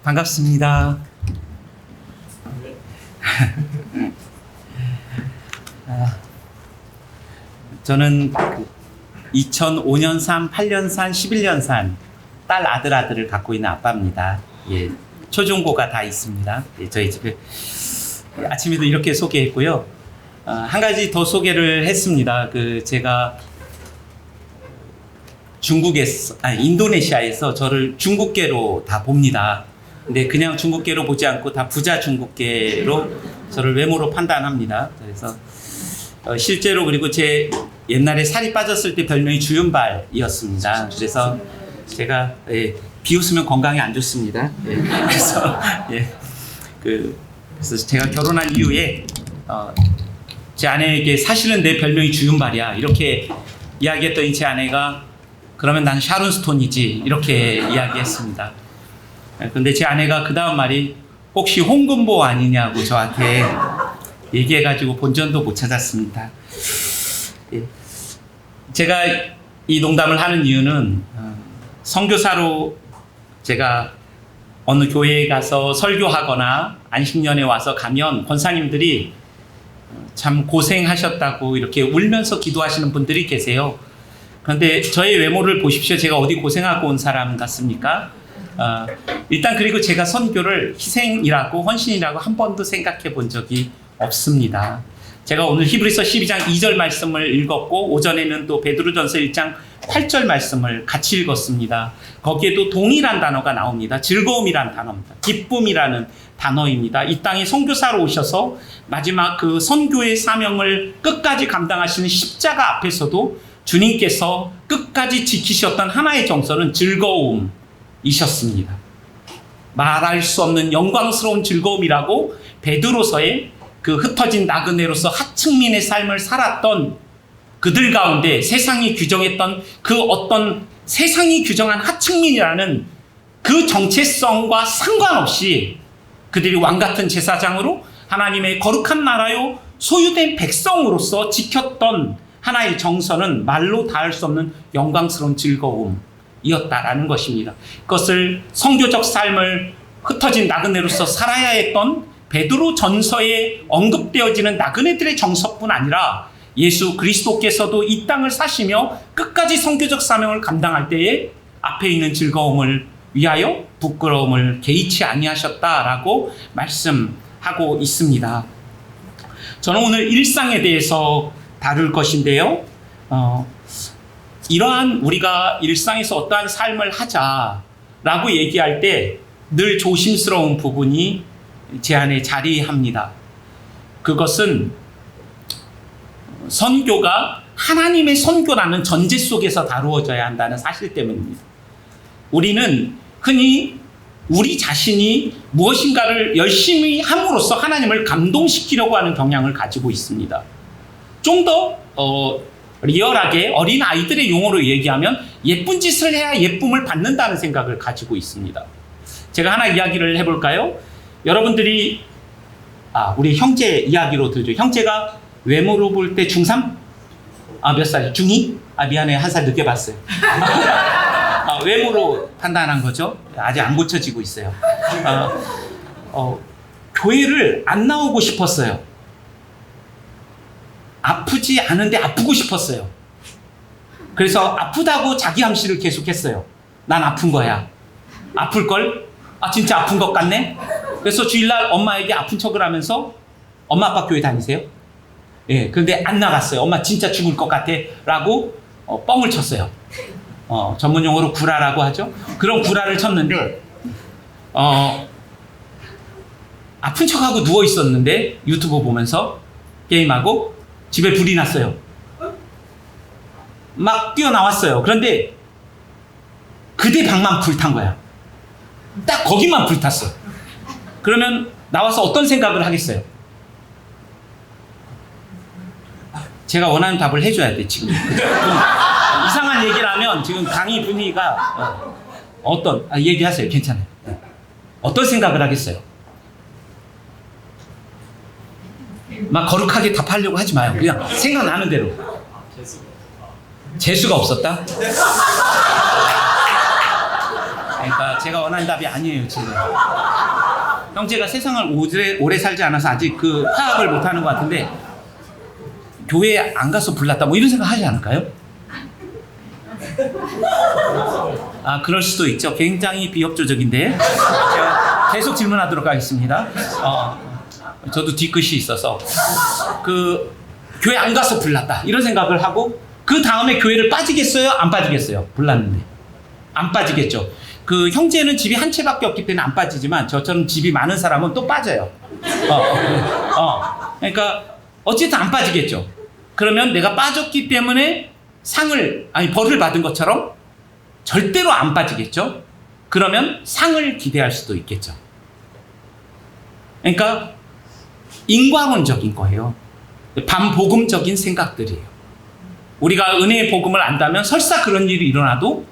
반갑습니다. 저는 2005년산, 8년산, 11년산 딸 아들을 갖고 있는 아빠입니다. 예, 초중고가 다 있습니다. 예, 저희 집에 아침에도 이렇게 소개했고요. 한 가지 더 소개를 했습니다. 제가 인도네시아에서 저를 중국계로 다 봅니다. 근데 그냥 중국계로 보지 않고 다 부자 중국계로 저를 외모로 판단합니다. 그래서 실제로 그리고 제 옛날에 살이 빠졌을 때 별명이 주윤발이었습니다. 그래서 제가 비웃으면 건강에 안 좋습니다. 그래서 제가 결혼한 이후에 제 아내에게 사실은 내 별명이 주윤발이야 이렇게 이야기했더니 제 아내가 그러면 난 샤론스톤이지 이렇게 이야기했습니다. 근데 제 아내가 그 다음 말이 혹시 홍금보 아니냐고 저한테 얘기해가지고 본전도 못 찾았습니다. 제가 이 농담을 하는 이유는 선교사로 제가 어느 교회에 가서 설교하거나 안식년에 와서 가면 권사님들이 참 고생하셨다고 이렇게 울면서 기도하시는 분들이 계세요. 그런데 저의 외모를 보십시오. 제가 어디 고생하고 온 사람 같습니까? 일단 그리고 제가 선교를 희생이라고 헌신이라고 한 번도 생각해 본 적이 없습니다. 제가 오늘 히브리서 12장 2절 말씀을 읽었고 오전에는 또 베드로전서 1장 8절 말씀을 같이 읽었습니다. 거기에도 동일한 단어가 나옵니다. 즐거움이란 단어입니다. 기쁨이라는 단어입니다. 이 땅에 선교사로 오셔서 마지막 그 선교의 사명을 끝까지 감당하시는 십자가 앞에서도 주님께서 끝까지 지키셨던 하나의 정서는 즐거움이셨습니다. 말할 수 없는 영광스러운 즐거움이라고 베드로서에 그 흩어진 나그네로서 하층민의 삶을 살았던 그들 가운데 세상이 규정했던 그 어떤 세상이 규정한 하층민이라는 그 정체성과 상관없이 그들이 왕같은 제사장으로 하나님의 거룩한 나라요 소유된 백성으로서 지켰던 하나의 정서는 말로 닿을 수 없는 영광스러운 즐거움이었다라는 것입니다. 그것을 선교적 삶을 흩어진 나그네로서 살아야 했던 베드로 전서에 언급되어지는 나그네들의 정서뿐 아니라 예수 그리스도께서도 이 땅을 사시며 끝까지 선교적 사명을 감당할 때에 앞에 있는 즐거움을 위하여 부끄러움을 개의치 아니하셨다라고 말씀하고 있습니다. 저는 오늘 일상에 대해서 다룰 것인데요. 이러한 우리가 일상에서 어떠한 삶을 하자라고 얘기할 때 늘 조심스러운 부분이 제 안에 자리합니다. 그것은 선교가 하나님의 선교라는 전제 속에서 다루어져야 한다는 사실 때문입니다. 우리는 흔히 우리 자신이 무엇인가를 열심히 함으로써 하나님을 감동시키려고 하는 경향을 가지고 있습니다. 좀 더 리얼하게 어린 아이들의 용어로 얘기하면 예쁜 짓을 해야 예쁨을 받는다는 생각을 가지고 있습니다. 제가 하나 이야기를 해볼까요? 여러분들이 우리 형제 이야기로 들죠. 형제가 외모로 볼 때 중3? 몇 살? 중2? 미안해, 한 살 늦게 봤어요. 외모로 판단한 거죠. 아직 안 고쳐지고 있어요. 교회를 안 나오고 싶었어요. 아프지 않은데 아프고 싶었어요. 그래서 아프다고 자기 암시를 계속했어요. 난 아픈 거야. 아플걸? 진짜 아픈 것 같네? 그래서 주일날 엄마에게 아픈 척을 하면서 엄마 아빠 교회 다니세요? 예, 근데 안 나갔어요. 엄마 진짜 죽을 것 같아 라고 뻥을 쳤어요. 전문 용어로 구라라고 하죠. 그런 구라를 쳤는데 아픈 척하고 누워 있었는데 유튜브 보면서 게임하고 집에 불이 났어요. 막 뛰어나왔어요. 그런데 그대 방만 불탄 거야. 딱 거기만 불탔어. 그러면 나와서 어떤 생각을 하겠어요? 제가 원하는 답을 해줘야 돼 지금. 이상한 얘기를 하면 지금 강의 분위기가 얘기하세요. 괜찮아요. 어떤 생각을 하겠어요? 막 거룩하게 답하려고 하지 마요. 그냥 생각나는 대로. 재수가 없었다? 그러니까 제가 원하는 답이 아니에요, 지금. 형제가 세상을 오래 살지 않아서 아직 그 파악을 못하는 것 같은데, 교회에 안 가서 불났다 뭐 이런 생각 하지 않을까요? 아, 그럴 수도 있죠. 굉장히 비협조적인데. 제가 계속 질문하도록 하겠습니다. 저도 뒤끝이 있어서 그 교회 안 가서 불났다 이런 생각을 하고, 그 다음에 교회를 빠지겠어요? 안 빠지겠어요? 불났는데 안 빠지겠죠. 그 형제는 집이 한 채밖에 없기 때문에 안 빠지지만, 저처럼 집이 많은 사람은 또 빠져요. 그러니까 어쨌든 안 빠지겠죠. 그러면 내가 빠졌기 때문에 벌을 받은 것처럼 절대로 안 빠지겠죠. 그러면 상을 기대할 수도 있겠죠. 그러니까 인과론적인 거예요. 반복음적인 생각들이에요. 우리가 은혜의 복음을 안다면 설사 그런 일이 일어나도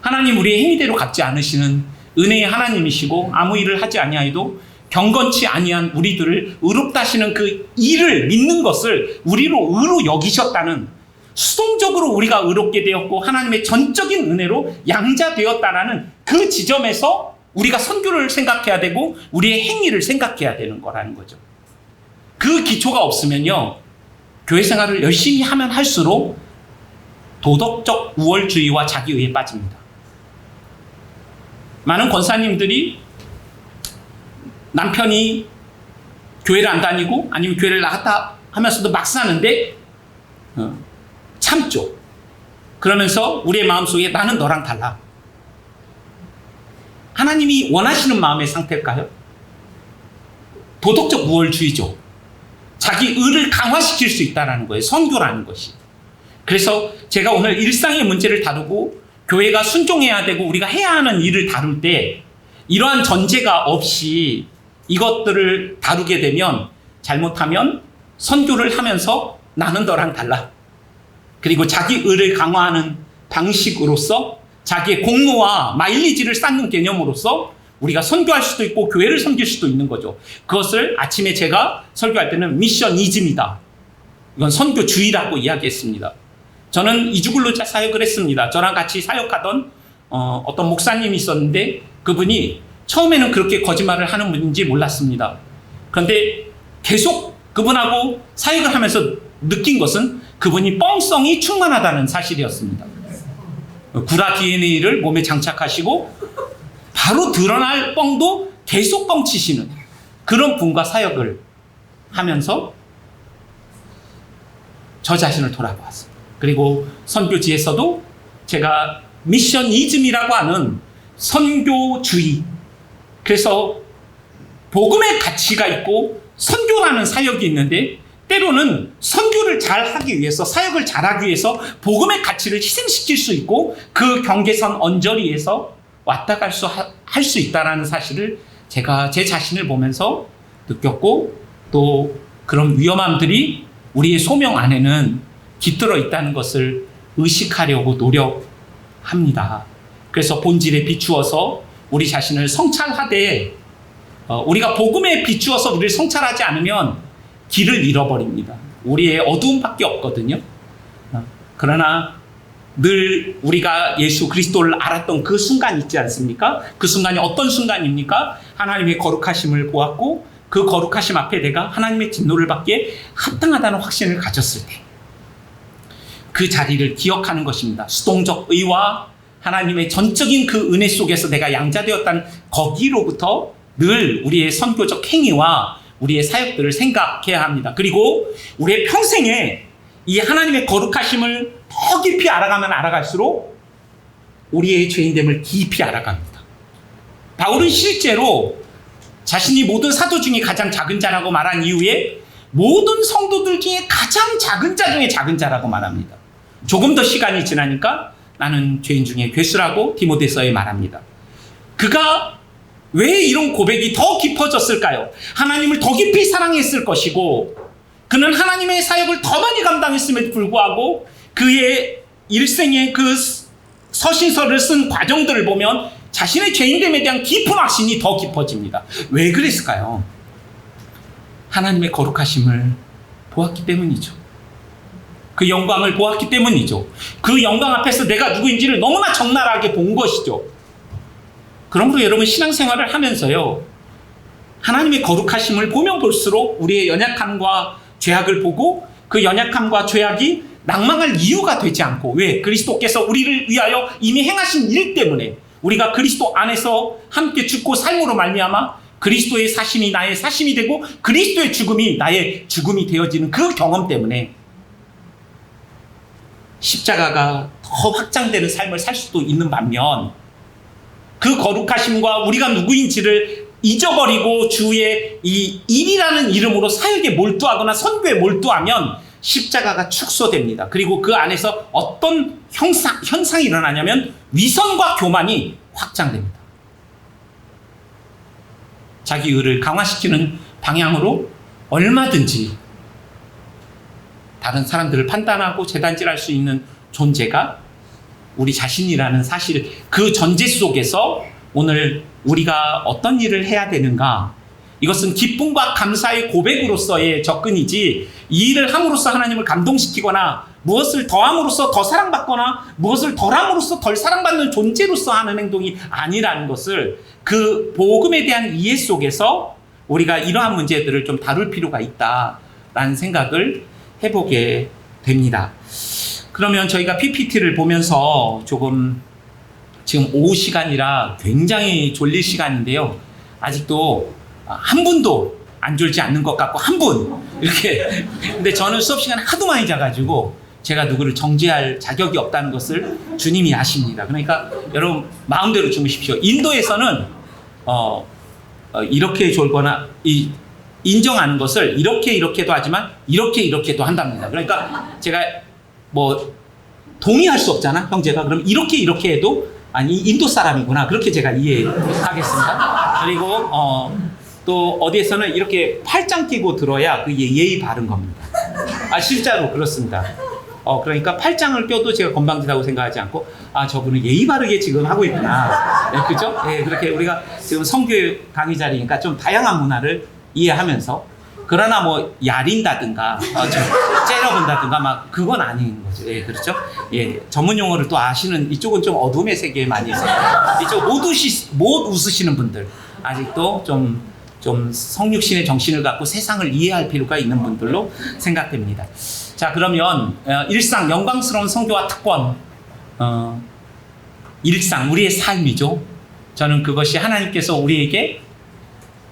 하나님 우리의 행위대로 갚지 않으시는 은혜의 하나님이시고, 아무 일을 하지 아니하여도 경건치 아니한 우리들을 의롭다 하시는 그 일을 믿는 것을 우리로 의로 여기셨다는, 수동적으로 우리가 의롭게 되었고 하나님의 전적인 은혜로 양자되었다라는 그 지점에서 우리가 선교를 생각해야 되고 우리의 행위를 생각해야 되는 거라는 거죠. 그 기초가 없으면요, 교회 생활을 열심히 하면 할수록 도덕적 우월주의와 자기의에 빠집니다. 많은 권사님들이 남편이 교회를 안 다니고 아니면 교회를 나갔다 하면서도 막 사는데 참죠. 그러면서 우리의 마음속에 나는 너랑 달라. 하나님이 원하시는 마음의 상태일까요? 도덕적 우월주의죠. 자기 의를 강화시킬 수 있다는 거예요. 선교라는 것이. 그래서 제가 오늘 일상의 문제를 다루고 교회가 순종해야 되고 우리가 해야 하는 일을 다룰 때 이러한 전제가 없이 이것들을 다루게 되면, 잘못하면 선교를 하면서 나는 너랑 달라, 그리고 자기 의를 강화하는 방식으로서 자기의 공로와 마일리지를 쌓는 개념으로서 우리가 선교할 수도 있고 교회를 섬길 수도 있는 거죠. 그것을 아침에 제가 설교할 때는 미셔니즘이다, 이건 선교주의라고 이야기했습니다. 저는 이주근로자 사역을 했습니다. 저랑 같이 사역하던 어떤 목사님이 있었는데, 그분이 처음에는 그렇게 거짓말을 하는 분인지 몰랐습니다. 그런데 계속 그분하고 사역을 하면서 느낀 것은 그분이 뻥성이 충만하다는 사실이었습니다. 구라 DNA를 몸에 장착하시고 바로 드러날 뻥도 계속 뻥치시는 그런 분과 사역을 하면서 저 자신을 돌아보았습니다. 그리고 선교지에서도 제가 미셔니즘이라고 하는 선교주의, 그래서 복음의 가치가 있고 선교라는 사역이 있는데, 때로는 선교를 잘하기 위해서, 사역을 잘하기 위해서 복음의 가치를 희생시킬 수 있고 그 경계선 언저리에서 왔다 할 수 있다는 사실을 제가 제 자신을 보면서 느꼈고, 또 그런 위험함들이 우리의 소명 안에는 깃들어 있다는 것을 의식하려고 노력합니다. 그래서 본질에 비추어서 우리 자신을 성찰하되, 우리가 복음에 비추어서 우리를 성찰하지 않으면 길을 잃어버립니다. 우리의 어두움밖에 없거든요. 그러나 늘 우리가 예수 그리스도를 알았던 그 순간 있지 않습니까? 그 순간이 어떤 순간입니까? 하나님의 거룩하심을 보았고 그 거룩하심 앞에 내가 하나님의 진노를 받기에 합당하다는 확신을 가졌을 때, 그 자리를 기억하는 것입니다. 수동적 의와 하나님의 전적인 그 은혜 속에서 내가 양자되었다는 거기로부터 늘 우리의 선교적 행위와 우리의 사역들을 생각해야 합니다. 그리고 우리의 평생에 이 하나님의 거룩하심을 더 깊이 알아가면 알아갈수록 우리의 죄인됨을 깊이 알아갑니다. 바울은 실제로 자신이 모든 사도 중에 가장 작은 자라고 말한 이후에 모든 성도들 중에 가장 작은 자 중에 작은 자라고 말합니다. 조금 더 시간이 지나니까 나는 죄인 중에 괴수라고 디모데서에 말합니다. 그가 왜 이런 고백이 더 깊어졌을까요? 하나님을 더 깊이 사랑했을 것이고, 그는 하나님의 사역을 더 많이 감당했음에도 불구하고 그의 일생의 그 서신서를 쓴 과정들을 보면 자신의 죄인됨에 대한 깊은 확신이 더 깊어집니다. 왜 그랬을까요? 하나님의 거룩하심을 보았기 때문이죠. 그 영광을 보았기 때문이죠. 그 영광 앞에서 내가 누구인지를 너무나 적나라하게 본 것이죠. 그러므로 여러분 신앙생활을 하면서요, 하나님의 거룩하심을 보면 볼수록 우리의 연약함과 죄악을 보고 그 연약함과 죄악이 낭망할 이유가 되지 않고, 왜? 그리스도께서 우리를 위하여 이미 행하신 일 때문에, 우리가 그리스도 안에서 함께 죽고 삶으로 말미암아 그리스도의 사심이 나의 사심이 되고 그리스도의 죽음이 나의 죽음이 되어지는 그 경험 때문에 십자가가 더 확장되는 삶을 살 수도 있는 반면, 그 거룩하심과 우리가 누구인지를 잊어버리고 주의 이 일이라는 이름으로 사역에 몰두하거나 선교에 몰두하면 십자가가 축소됩니다. 그리고 그 안에서 어떤 현상이 일어나냐면 위선과 교만이 확장됩니다. 자기 의를 강화시키는 방향으로 얼마든지 다른 사람들을 판단하고 재단질할 수 있는 존재가 우리 자신이라는 사실, 그 전제 속에서 오늘 우리가 어떤 일을 해야 되는가, 이것은 기쁨과 감사의 고백으로서의 접근이지, 이 일을 함으로써 하나님을 감동시키거나 무엇을 더함으로써 더 사랑받거나 무엇을 덜함으로써 덜 사랑받는 존재로서 하는 행동이 아니라는 것을, 그 복음에 대한 이해 속에서 우리가 이러한 문제들을 좀 다룰 필요가 있다라는 생각을 해보게 됩니다. 그러면 저희가 PPT를 보면서 조금, 지금 오후 시간이라 굉장히 졸릴 시간인데요, 아직도 한 분도 안 졸지 않는 것 같고, 한 분 이렇게. 근데 저는 수업 시간에 하도 많이 자가지고 제가 누구를 정죄할 자격이 없다는 것을 주님이 아십니다. 그러니까 여러분 마음대로 주무십시오. 인도에서는 이렇게 졸거나 인정하는 것을 이렇게도 하지만 이렇게도 한답니다. 그러니까 제가 뭐 동의할 수 없잖아, 형제가. 그럼 이렇게 해도, 아니 인도 사람이구나, 그렇게 제가 이해하겠습니다. 그리고 또 어디에서는 이렇게 팔짱 끼고 들어야 그 예의 바른 겁니다. 실제로 그렇습니다. 그러니까 팔짱을 껴도 제가 건방지다고 생각하지 않고, 저분은 예의 바르게 지금 하고 있구나. 네, 그죠? 네, 그렇게 우리가 지금 성교육 강의 자리니까 좀 다양한 문화를 이해하면서, 그러나 뭐 야린다든가 째려본다든가 막 그건 아닌 거죠. 예, 그렇죠? 예, 전문 용어를 또 아시는, 이쪽은 좀 어둠의 세계에 많이 있어요. 이쪽 못 웃으시는 분들, 아직도 좀 성육신의 정신을 갖고 세상을 이해할 필요가 있는 분들로 생각됩니다. 자, 그러면 일상 영광스러운 선교와 특권, 일상 우리의 삶이죠. 저는 그것이 하나님께서 우리에게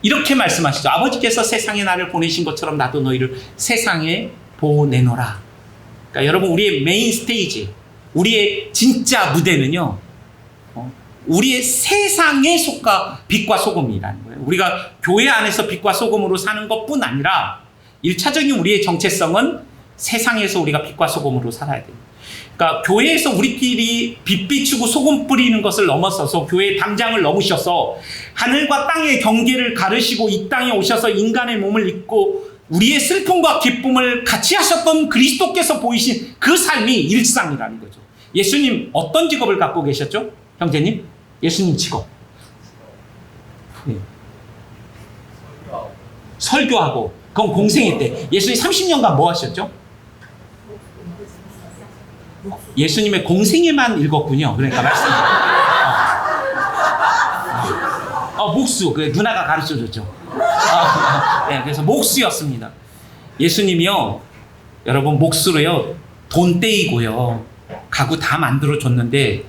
이렇게 말씀하시죠. 아버지께서 세상에 나를 보내신 것처럼 나도 너희를 세상에 보내노라. 그러니까 여러분, 우리의 메인 스테이지, 우리의 진짜 무대는요, 우리의 세상에 속가 빛과 소금이라는 거예요. 우리가 교회 안에서 빛과 소금으로 사는 것뿐 아니라 1차적인 우리의 정체성은 세상에서 우리가 빛과 소금으로 살아야 돼요. 그러니까 교회에서 우리끼리 빛 비추고 소금 뿌리는 것을 넘어서서 교회의 담장을 넘으셔서 하늘과 땅의 경계를 가르시고 이 땅에 오셔서 인간의 몸을 입고 우리의 슬픔과 기쁨을 같이 하셨던 그리스도께서 보이신 그 삶이 일상이라는 거죠. 예수님 어떤 직업을 갖고 계셨죠? 형제님? 예수님 직업. 네. 설교하고. 그건 공생애 때. 예수님 30년간 뭐 하셨죠? 예수님의 공생애만 읽었군요. 그러니까 말씀. 목수. 그 누나가 가르쳐줬죠. 네, 그래서 목수였습니다. 예수님이요, 여러분 목수로요, 돈 떼이고요, 가구 다 만들어줬는데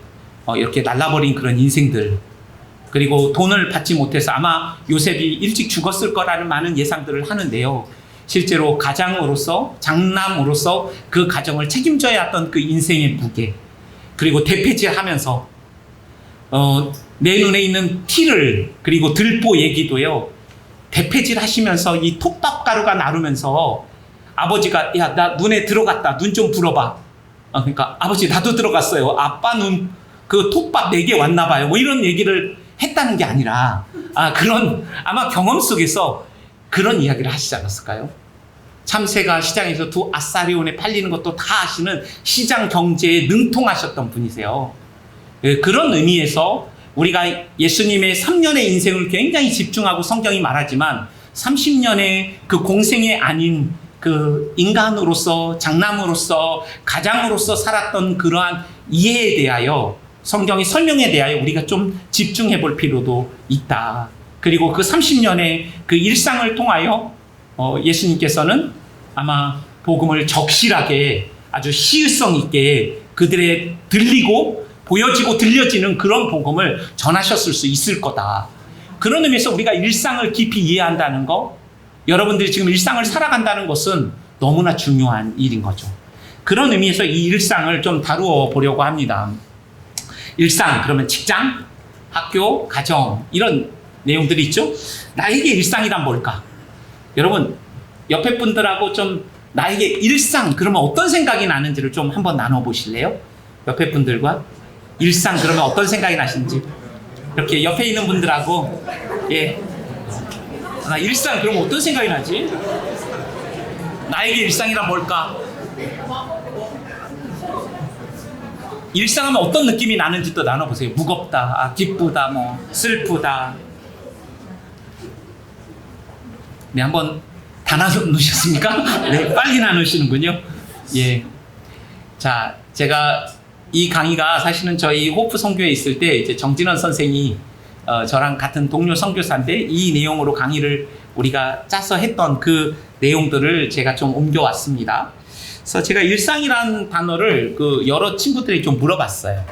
이렇게 날라버린 그런 인생들, 그리고 돈을 받지 못해서 아마 요셉이 일찍 죽었을 거라는 많은 예상들을 하는데요, 실제로 가장으로서, 장남으로서 그 가정을 책임져야 했던 그 인생의 무게, 그리고 대패질하면서 내 눈에 있는 티를, 그리고 들보 얘기도요, 대패질 하시면서 이 톱밥가루가 나르면서 아버지가, 야, 나 눈에 들어갔다, 눈 좀 불어봐. 그러니까 아버지 나도 들어갔어요. 아빠 눈 그 톱밥 4개 왔나 봐요. 뭐 이런 얘기를 했다는 게 아니라, 그런 아마 경험 속에서 그런 이야기를 하시지 않았을까요? 참새가 시장에서 2 아싸리온에 팔리는 것도 다 아시는 시장 경제에 능통하셨던 분이세요. 그런 의미에서 우리가 예수님의 3년의 인생을 굉장히 집중하고 성경이 말하지만 30년의 그 공생애 아닌 그 인간으로서, 장남으로서, 가장으로서 살았던 그러한 이해에 대하여 성경의 설명에 대하여 우리가 좀 집중해 볼 필요도 있다. 그리고 그 30년의 그 일상을 통하여 예수님께서는 아마 복음을 적실하게 아주 시의성 있게 그들의 들리고 보여지고 들려지는 그런 복음을 전하셨을 수 있을 거다. 그런 의미에서 우리가 일상을 깊이 이해한다는 거, 여러분들이 지금 일상을 살아간다는 것은 너무나 중요한 일인 거죠. 그런 의미에서 이 일상을 좀 다루어 보려고 합니다. 일상, 그러면 직장, 학교, 가정, 이런 내용들이 있죠. 나에게 일상이란 뭘까? 여러분, 옆에 분들하고 좀 나에게 일상, 그러면 어떤 생각이 나는지를 좀 한번 나눠보실래요? 옆에 분들과 일상, 그러면 어떤 생각이 나시는지. 이렇게 옆에 있는 분들하고, 예. 나 일상, 그러면 어떤 생각이 나지? 나에게 일상이란 뭘까? 일상하면 어떤 느낌이 나는지 또 나눠보세요. 무겁다, 기쁘다, 슬프다. 네, 한번 다 나누셨습니까? 네, 빨리 나누시는군요. 예. 자, 제가 이 강의가 사실은 저희 호프 선교에 있을 때 이제 정진원 선생이 저랑 같은 동료 선교사인데 이 내용으로 강의를 우리가 짜서 했던 그 내용들을 제가 좀 옮겨왔습니다. 그래서 제가 일상이라는 단어를 그 여러 친구들에게 좀 물어봤어요.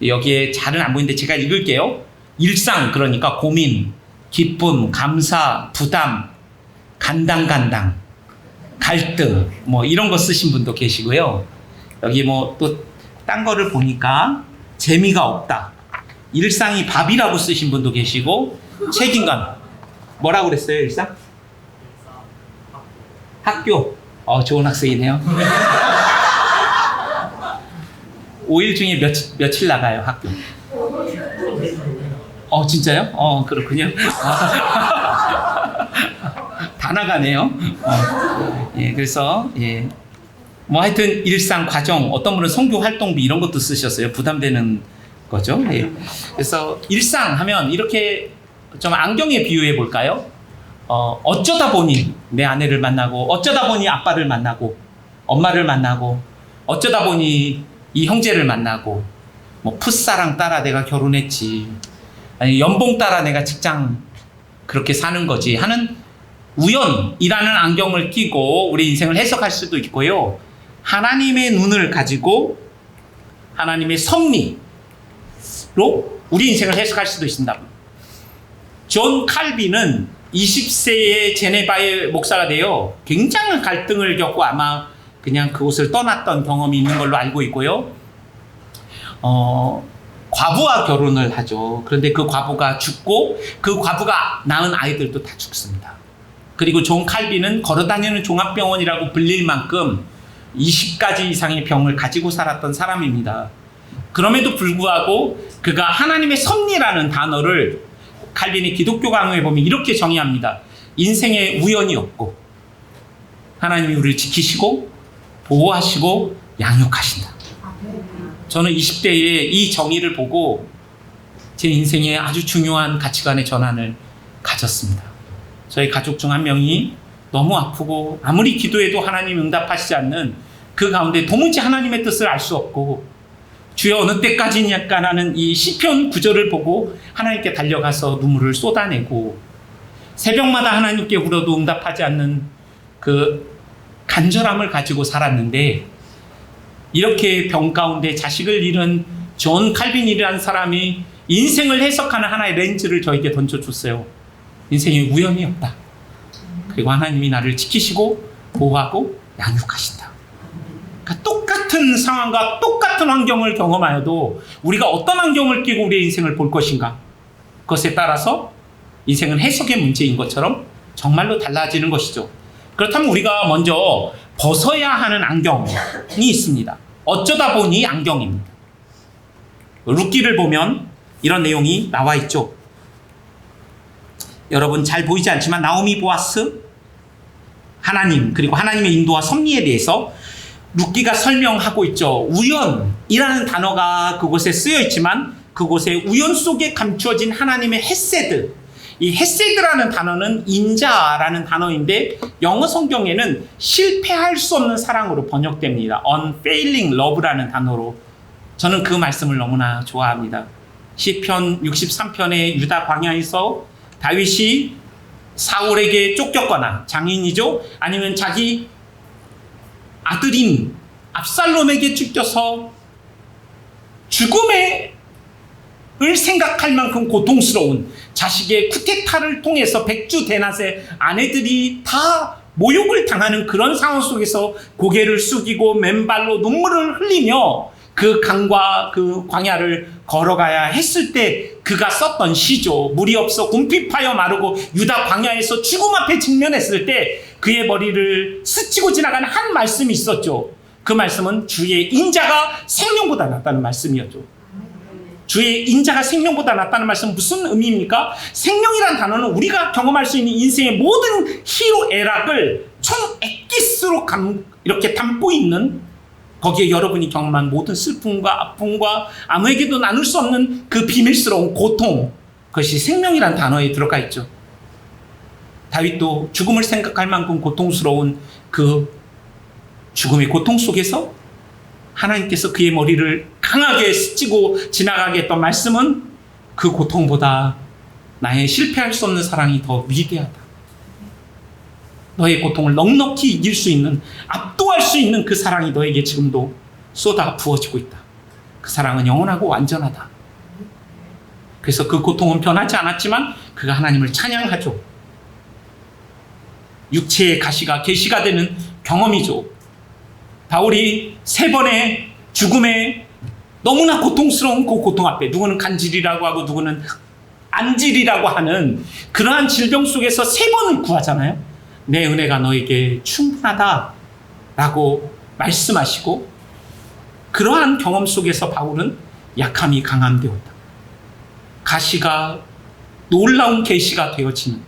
여기에 잘은 안 보이는데 제가 읽을게요. 일상, 그러니까 고민, 기쁨, 감사, 부담, 간당간당, 갈등, 이런 거 쓰신 분도 계시고요. 여기 또 딴 거를 보니까 재미가 없다, 일상이 밥이라고 쓰신 분도 계시고, 책임감. 뭐라고 그랬어요, 일상? 학교. 좋은 학생이네요. 5일 중에 며칠 나가요, 학교? 진짜요? 그렇군요. 다 나가네요. 예, 그래서, 예. 하여튼, 일상, 과정, 어떤 분은 선교 활동비 이런 것도 쓰셨어요. 부담되는 거죠. 예. 그래서, 일상 하면 이렇게 좀 안경에 비유해 볼까요? 어쩌다 보니 내 아내를 만나고, 어쩌다 보니 아빠를 만나고, 엄마를 만나고, 어쩌다 보니 이 형제를 만나고, 풋사랑 따라 내가 결혼했지, 아니 연봉 따라 내가 직장 그렇게 사는 거지 하는 우연이라는 안경을 끼고 우리 인생을 해석할 수도 있고요. 하나님의 눈을 가지고 하나님의 섭리로 우리 인생을 해석할 수도 있습니다. 존 칼빈은 20세의 제네바의 목사가 되어 굉장한 갈등을 겪고 아마 그냥 그곳을 떠났던 경험이 있는 걸로 알고 있고요. 과부와 결혼을 하죠. 그런데 그 과부가 죽고 그 과부가 낳은 아이들도 다 죽습니다. 그리고 존 칼빈은 걸어다니는 종합병원이라고 불릴 만큼 20가지 이상의 병을 가지고 살았던 사람입니다. 그럼에도 불구하고 그가 하나님의 섭리라는 단어를 칼빈이 기독교 강요에 보면 이렇게 정의합니다. 인생에 우연이 없고 하나님이 우리를 지키시고 보호하시고 양육하신다. 저는 20대에 이 정의를 보고 제 인생에 아주 중요한 가치관의 전환을 가졌습니다. 저희 가족 중 한 명이 너무 아프고 아무리 기도해도 하나님 응답하시지 않는 그 가운데 도무지 하나님의 뜻을 알 수 없고 주여 어느 때까지냐까 하는 이 시편 구절을 보고 하나님께 달려가서 눈물을 쏟아내고 새벽마다 하나님께 울어도 응답하지 않는 그 간절함을 가지고 살았는데, 이렇게 병 가운데 자식을 잃은 존 칼빈이라는 사람이 인생을 해석하는 하나의 렌즈를 저에게 던져줬어요. 인생에 우연이 없다. 그리고 하나님이 나를 지키시고 보호하고 양육하신다. 그러니까 똑같은 상황과 똑같은 환경을 경험하여도 우리가 어떤 환경을 끼고 우리의 인생을 볼 것인가, 그것에 따라서 인생은 해석의 문제인 것처럼 정말로 달라지는 것이죠. 그렇다면 우리가 먼저 벗어야 하는 안경이 있습니다. 어쩌다 보니 안경입니다. 룻기를 보면 이런 내용이 나와 있죠. 여러분 잘 보이지 않지만 나오미 보아스, 하나님, 그리고 하나님의 인도와 섭리에 대해서 룻기가 설명하고 있죠. 우연이라는 단어가 그곳에 쓰여 있지만 그곳에 우연 속에 감추어진 하나님의 헤세드, 이 헤세드라는 단어는 인자라는 단어인데 영어 성경에는 실패할 수 없는 사랑으로 번역됩니다. unfailing love라는 단어로 저는 그 말씀을 너무나 좋아합니다. 시편 63편의 유다 광야에서 다윗이 사울에게 쫓겼거나 장인이죠. 아니면 자기 아들인 압살롬에게 쫓겨서 죽음을 생각할 만큼 고통스러운 자식의 쿠데타를 통해서 백주대낮에 아내들이 다 모욕을 당하는 그런 상황 속에서 고개를 숙이고 맨발로 눈물을 흘리며 그 강과 그 광야를 걸어가야 했을 때 그가 썼던 시죠. 물이 없어 궁핍하여 마르고 유다 광야에서 죽음 앞에 직면했을 때 그의 머리를 스치고 지나가는 한 말씀이 있었죠. 그 말씀은 주의 인자가 생명보다 낫다는 말씀이었죠. 주의 인자가 생명보다 낫다는 말씀은 무슨 의미입니까? 생명이란 단어는 우리가 경험할 수 있는 인생의 모든 희로애락을 총 엑기스로 이렇게 담고 있는, 거기에 여러분이 경험한 모든 슬픔과 아픔과 아무에게도 나눌 수 없는 그 비밀스러운 고통, 그것이 생명이란 단어에 들어가 있죠. 다윗도 죽음을 생각할 만큼 고통스러운 그 죽음의 고통 속에서 하나님께서 그의 머리를 강하게 스치고 지나가게 했던 말씀은 그 고통보다 나의 실패할 수 없는 사랑이 더 위대하다. 너의 고통을 넉넉히 이길 수 있는, 압도할 수 있는 그 사랑이 너에게 지금도 쏟아 부어지고 있다. 그 사랑은 영원하고 완전하다. 그래서 그 고통은 변하지 않았지만 그가 하나님을 찬양하죠. 육체의 가시가 계시가 되는 경험이죠. 바울이 3번의 죽음에 너무나 고통스러운 그 고통 앞에, 누구는 간질이라고 하고 누구는 안질이라고 하는 그러한 질병 속에서 3번을 구하잖아요. 내 은혜가 너에게 충분하다 라고 말씀하시고, 그러한 경험 속에서 바울은 약함이 강함 되었다. 가시가 놀라운 계시가 되어지는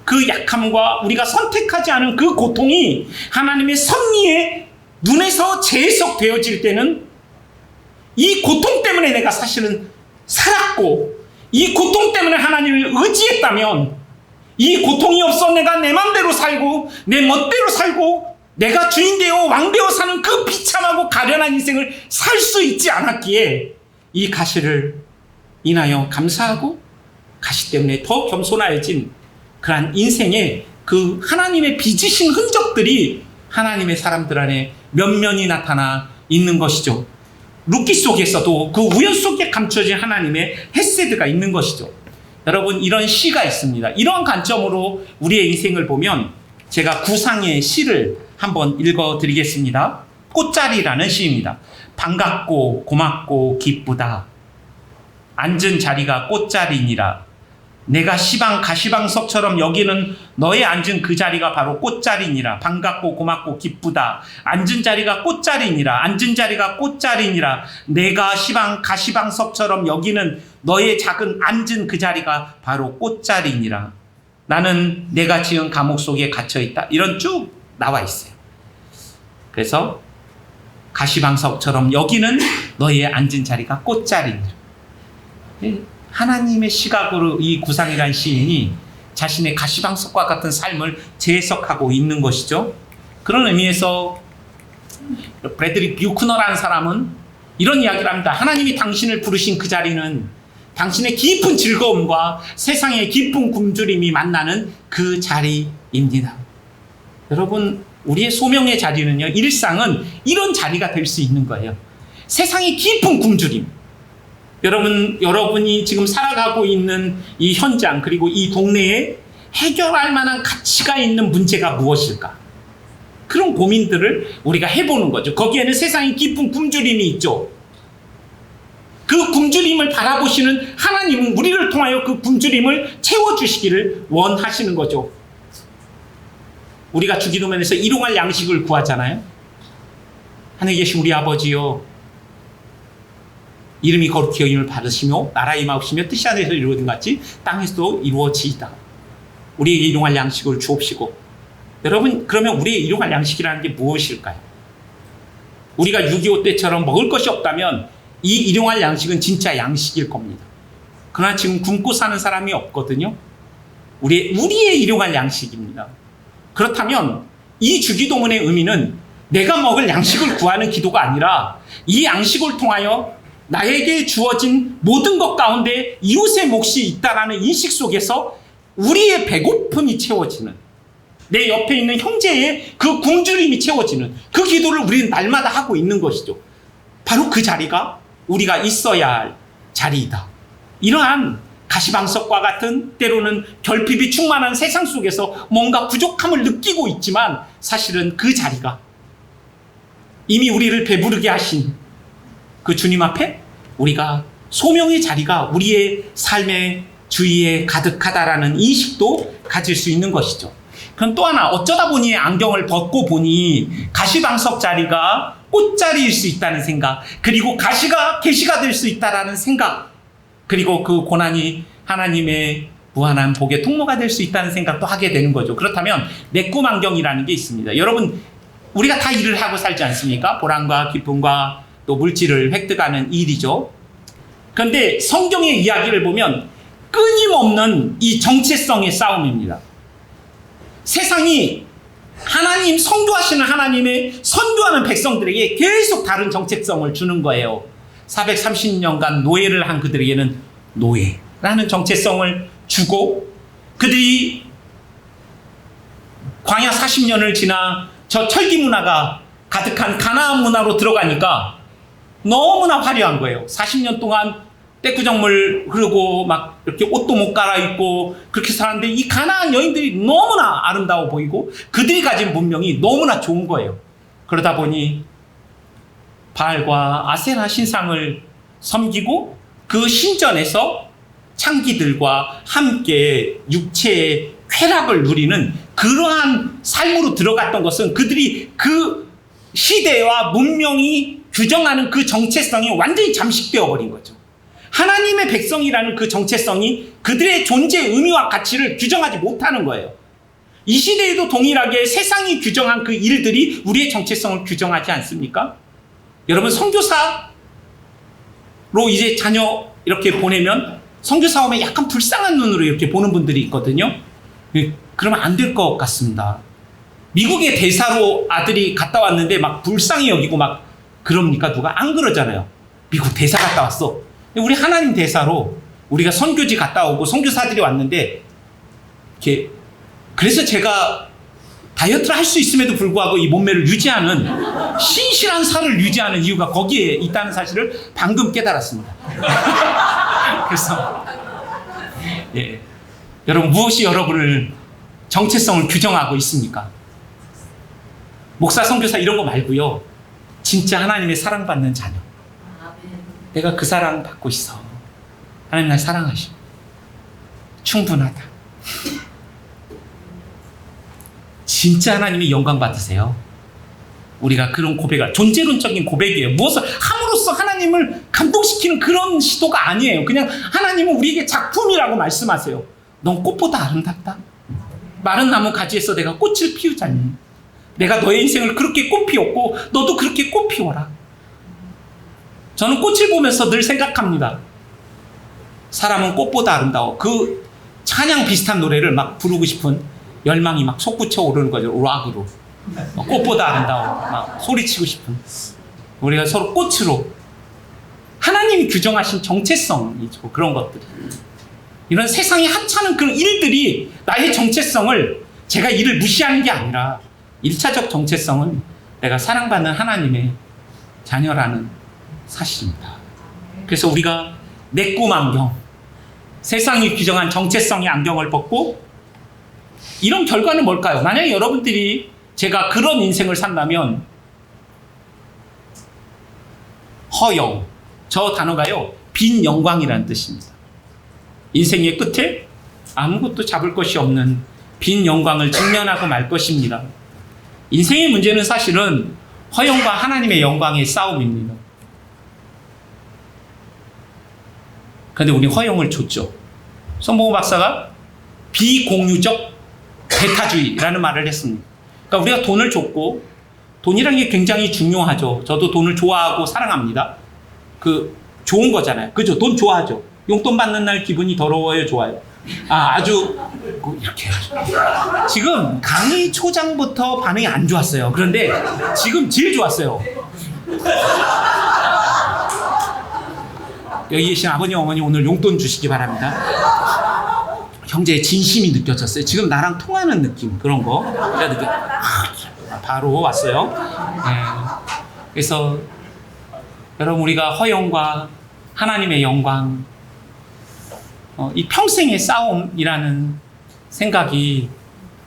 그 약함과 우리가 선택하지 않은 그 고통이 하나님의 섭리의 눈에서 재해석되어질 때는 이 고통 때문에 내가 사실은 살았고, 이 고통 때문에 하나님을 의지했다면, 이 고통이 없어 내가 내 맘대로 살고 내 멋대로 살고 내가 주인 되어 왕 되어 사는 그 비참하고 가련한 인생을 살 수 있지 않았기에 이 가시를 인하여 감사하고 가시 때문에 더 겸손하여진 그러한 인생의 그 하나님의 빚으신 흔적들이 하나님의 사람들 안에 면면이 나타나 있는 것이죠. 룻기 속에서도 그 우연 속에 감춰진 하나님의 헤세드가 있는 것이죠. 여러분, 이런 시가 있습니다. 이런 관점으로 우리의 인생을 보면 제가 구상의 시를 한번 읽어드리겠습니다. 꽃자리라는 시입니다. 반갑고 고맙고 기쁘다. 앉은 자리가 꽃자리니라. 내가 시방 가시방석처럼 여기는 너의 앉은 그 자리가 바로 꽃자리니라. 반갑고 고맙고 기쁘다. 앉은 자리가 꽃자리니라. 앉은 자리가 꽃자리니라. 내가 시방 가시방석처럼 여기는 너의 작은 앉은 그 자리가 바로 꽃자리니라. 나는 내가 지은 감옥 속에 갇혀있다. 이런 쭉 나와 있어요. 그래서 가시방석처럼 여기는 너의 앉은 자리가 꽃자리니라. 하나님의 시각으로 이 구상이라는 시인이 자신의 가시방석과 같은 삶을 재해석하고 있는 것이죠. 그런 의미에서 브래드리 뷰크너라는 사람은 이런 이야기를 합니다. 하나님이 당신을 부르신 그 자리는 당신의 깊은 즐거움과 세상의 깊은 굶주림이 만나는 그 자리입니다. 여러분, 우리의 소명의 자리는요, 일상은 이런 자리가 될 수 있는 거예요. 세상의 깊은 굶주림, 여러분이 지금 살아가고 있는 이 현장, 그리고 이 동네에 해결할 만한 가치가 있는 문제가 무엇일까? 그런 고민들을 우리가 해보는 거죠. 거기에는 세상의 깊은 굶주림이 있죠. 그 굶주림을 바라보시는 하나님은 우리를 통하여 그 굶주림을 채워주시기를 원하시는 거죠. 우리가 주기도문에서 일용할 양식을 구하잖아요. 하늘에 계신 우리 아버지요, 이름이 거룩히 여김을 받으시며 나라의 임하옵시며 뜻이 하늘에서 이루어진 같이 땅에서도 이루어지이다. 우리에게 일용할 양식을 주옵시고. 여러분, 그러면 우리의 일용할 양식이라는 게 무엇일까요? 우리가 6.25 때처럼 먹을 것이 없다면 이 일용할 양식은 진짜 양식일 겁니다. 그러나 지금 굶고 사는 사람이 없거든요. 우리의 일용할 양식입니다. 그렇다면 이 주기도문의 의미는 내가 먹을 양식을 구하는 기도가 아니라 이 양식을 통하여 나에게 주어진 모든 것 가운데 이웃의 몫이 있다라는 인식 속에서 우리의 배고픔이 채워지는, 내 옆에 있는 형제의 그 굶주림이 채워지는 그 기도를 우리는 날마다 하고 있는 것이죠. 바로 그 자리가 우리가 있어야 할 자리이다. 이러한 가시방석과 같은 때로는 결핍이 충만한 세상 속에서 뭔가 부족함을 느끼고 있지만 사실은 그 자리가 이미 우리를 배부르게 하신 그 주님 앞에 우리가 소명의 자리가 우리의 삶의 주위에 가득하다라는 인식도 가질 수 있는 것이죠. 그럼 또 하나, 어쩌다 보니 안경을 벗고 보니 가시방석 자리가 꽃자리일 수 있다는 생각, 그리고 가시가 계시가 될 수 있다라는 생각, 그리고 그 고난이 하나님의 무한한 복의 통로가 될 수 있다는 생각도 하게 되는 거죠. 그렇다면 내 꿈 안경이라는 게 있습니다. 여러분, 우리가 다 일을 하고 살지 않습니까? 보람과 기쁨과 또 물질을 획득하는 일이죠. 그런데 성경의 이야기를 보면 끊임없는 이 정체성의 싸움입니다. 세상이 하나님, 선교하시는 하나님의 선교하는 백성들에게 계속 다른 정체성을 주는 거예요. 430년간 노예를 한 그들에게는 노예라는 정체성을 주고, 그들이 광야 40년을 지나 저 철기 문화가 가득한 가나안 문화로 들어가니까 너무나 화려한 거예요. 40년 동안 떼구정물 흐르고 막 이렇게 옷도 못 갈아입고 그렇게 살았는데 이 가나안 여인들이 너무나 아름다워 보이고 그들이 가진 문명이 너무나 좋은 거예요. 그러다 보니 바알과 아세라 신상을 섬기고 그 신전에서 창기들과 함께 육체의 쾌락을 누리는 그러한 삶으로 들어갔던 것은 그들이 그 시대와 문명이 규정하는 그 정체성이 완전히 잠식되어 버린 거죠. 하나님의 백성이라는 그 정체성이 그들의 존재의 의미와 가치를 규정하지 못하는 거예요. 이 시대에도 동일하게 세상이 규정한 그 일들이 우리의 정체성을 규정하지 않습니까? 여러분, 선교사로 이제 자녀 이렇게 보내면 선교사 오면 약간 불쌍한 눈으로 이렇게 보는 분들이 있거든요. 그러면 안 될 것 같습니다. 미국의 대사로 아들이 갔다 왔는데 막 불쌍히 여기고 막 그럽니까? 누가? 안 그러잖아요. 미국 대사 갔다 왔어. 우리 하나님 대사로 우리가 선교지 갔다 오고 선교사들이 왔는데 이렇게, 그래서 제가 다이어트를 할 수 있음에도 불구하고 이 몸매를 유지하는, 신실한 살을 유지하는 이유가 거기에 있다는 사실을 방금 깨달았습니다. 그래서 예, 여러분, 무엇이 여러분을 정체성을 규정하고 있습니까? 목사, 선교사 이런 거 말고요, 진짜 하나님의 사랑받는 자녀. 내가 그 사랑 받고 있어. 하나님 날 사랑하시고 충분하다. 진짜 하나님이 영광 받으세요. 우리가 그런 고백을, 존재론적인 고백이에요. 무엇을 함으로써 하나님을 감동시키는 그런 시도가 아니에요. 그냥 하나님은 우리에게 작품이라고 말씀하세요. 넌 꽃보다 아름답다. 마른 나무 가지에서 내가 꽃을 피우자니 내가 너의 인생을 그렇게 꽃 피웠고 너도 그렇게 꽃 피워라. 저는 꽃을 보면서 늘 생각합니다. 사람은 꽃보다 아름다워. 그 찬양 비슷한 노래를 막 부르고 싶은 열망이 막 솟구쳐 오르는 거죠. 락으로. 꽃보다 아름다워. 막 소리치고 싶은. 우리가 서로 꽃으로. 하나님이 규정하신 정체성이죠. 그런 것들이. 이런 세상에 하찮은 그런 일들이 나의 정체성을, 제가 이를 무시하는 게 아니라 1차적 정체성은 내가 사랑받는 하나님의 자녀라는 사실입니다. 그래서 우리가 내 꿈 안경, 세상이 규정한 정체성의 안경을 벗고, 이런 결과는 뭘까요? 만약에 여러분들이 제가 그런 인생을 산다면, 허영, 저 단어가요, 빈 영광이라는 뜻입니다. 인생의 끝에 아무것도 잡을 것이 없는 빈 영광을 직면하고 말 것입니다. 인생의 문제는 사실은 허영과 하나님의 영광의 싸움입니다. 그런데 우리 허영을 줬죠. 손봉호 박사가 비공유적 배타주의라는 말을 했습니다. 그러니까 우리가 돈을 줬고, 돈이라는 게 굉장히 중요하죠. 저도 돈을 좋아하고 사랑합니다. 그 좋은 거잖아요. 그죠? 돈 좋아하죠. 용돈 받는 날 기분이 더러워요, 좋아요? 아주 이렇게. 지금 강의 초장부터 반응이 안 좋았어요. 그런데 지금 제일 좋았어요. 여기 계신 아버님, 어머니 오늘 용돈 주시기 바랍니다. 형제의 진심이 느껴졌어요. 지금 나랑 통하는 느낌, 그런 거. 바로 왔어요. 네. 그래서 여러분, 우리가 허영과 하나님의 영광, 이 평생의 싸움이라는 생각이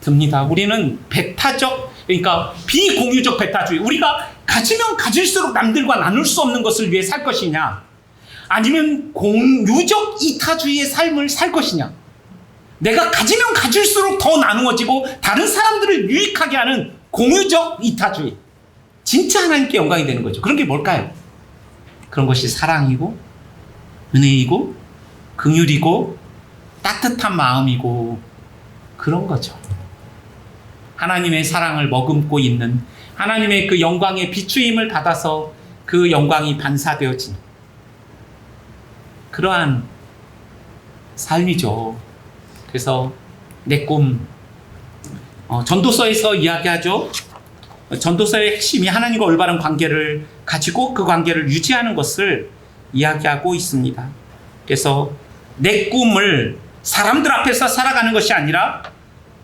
듭니다. 우리는 배타적, 그러니까 비공유적 배타주의, 우리가 가지면 가질수록 남들과 나눌 수 없는 것을 위해 살 것이냐, 아니면 공유적 이타주의의 삶을 살 것이냐. 내가 가지면 가질수록 더 나누어지고 다른 사람들을 유익하게 하는 공유적 이타주의, 진짜 하나님께 영광이 되는 거죠. 그런 게 뭘까요? 그런 것이 사랑이고 은혜이고 긍휼이고 따뜻한 마음이고 그런 거죠. 하나님의 사랑을 머금고 있는, 하나님의 그 영광의 비추임을 받아서 그 영광이 반사되어진 그러한 삶이죠. 그래서 내 꿈, 전도서에서 이야기하죠. 전도서의 핵심이 하나님과 올바른 관계를 가지고 그 관계를 유지하는 것을 이야기하고 있습니다. 그래서 내 꿈을 사람들 앞에서 살아가는 것이 아니라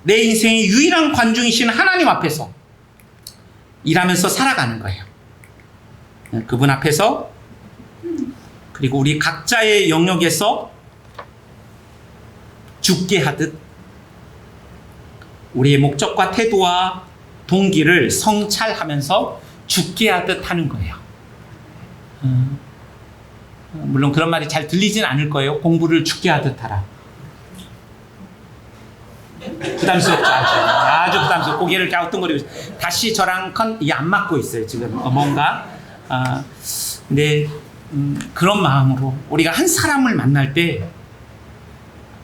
내 인생의 유일한 관중이신 하나님 앞에서 일하면서 살아가는 거예요. 그분 앞에서, 그리고 우리 각자의 영역에서 죽게 하듯 우리의 목적과 태도와 동기를 성찰하면서 죽게 하듯 하는 거예요. 물론 그런 말이 잘 들리진 않을 거예요. 공부를 죽게 하듯 하라. 부담스럽죠. 아주 부담스럽고 고개를 갸우뚱거리고 있어요. 다시 저랑 안 맞고 있어요. 지금 뭔가. 근데 그런 마음으로 우리가 한 사람을 만날 때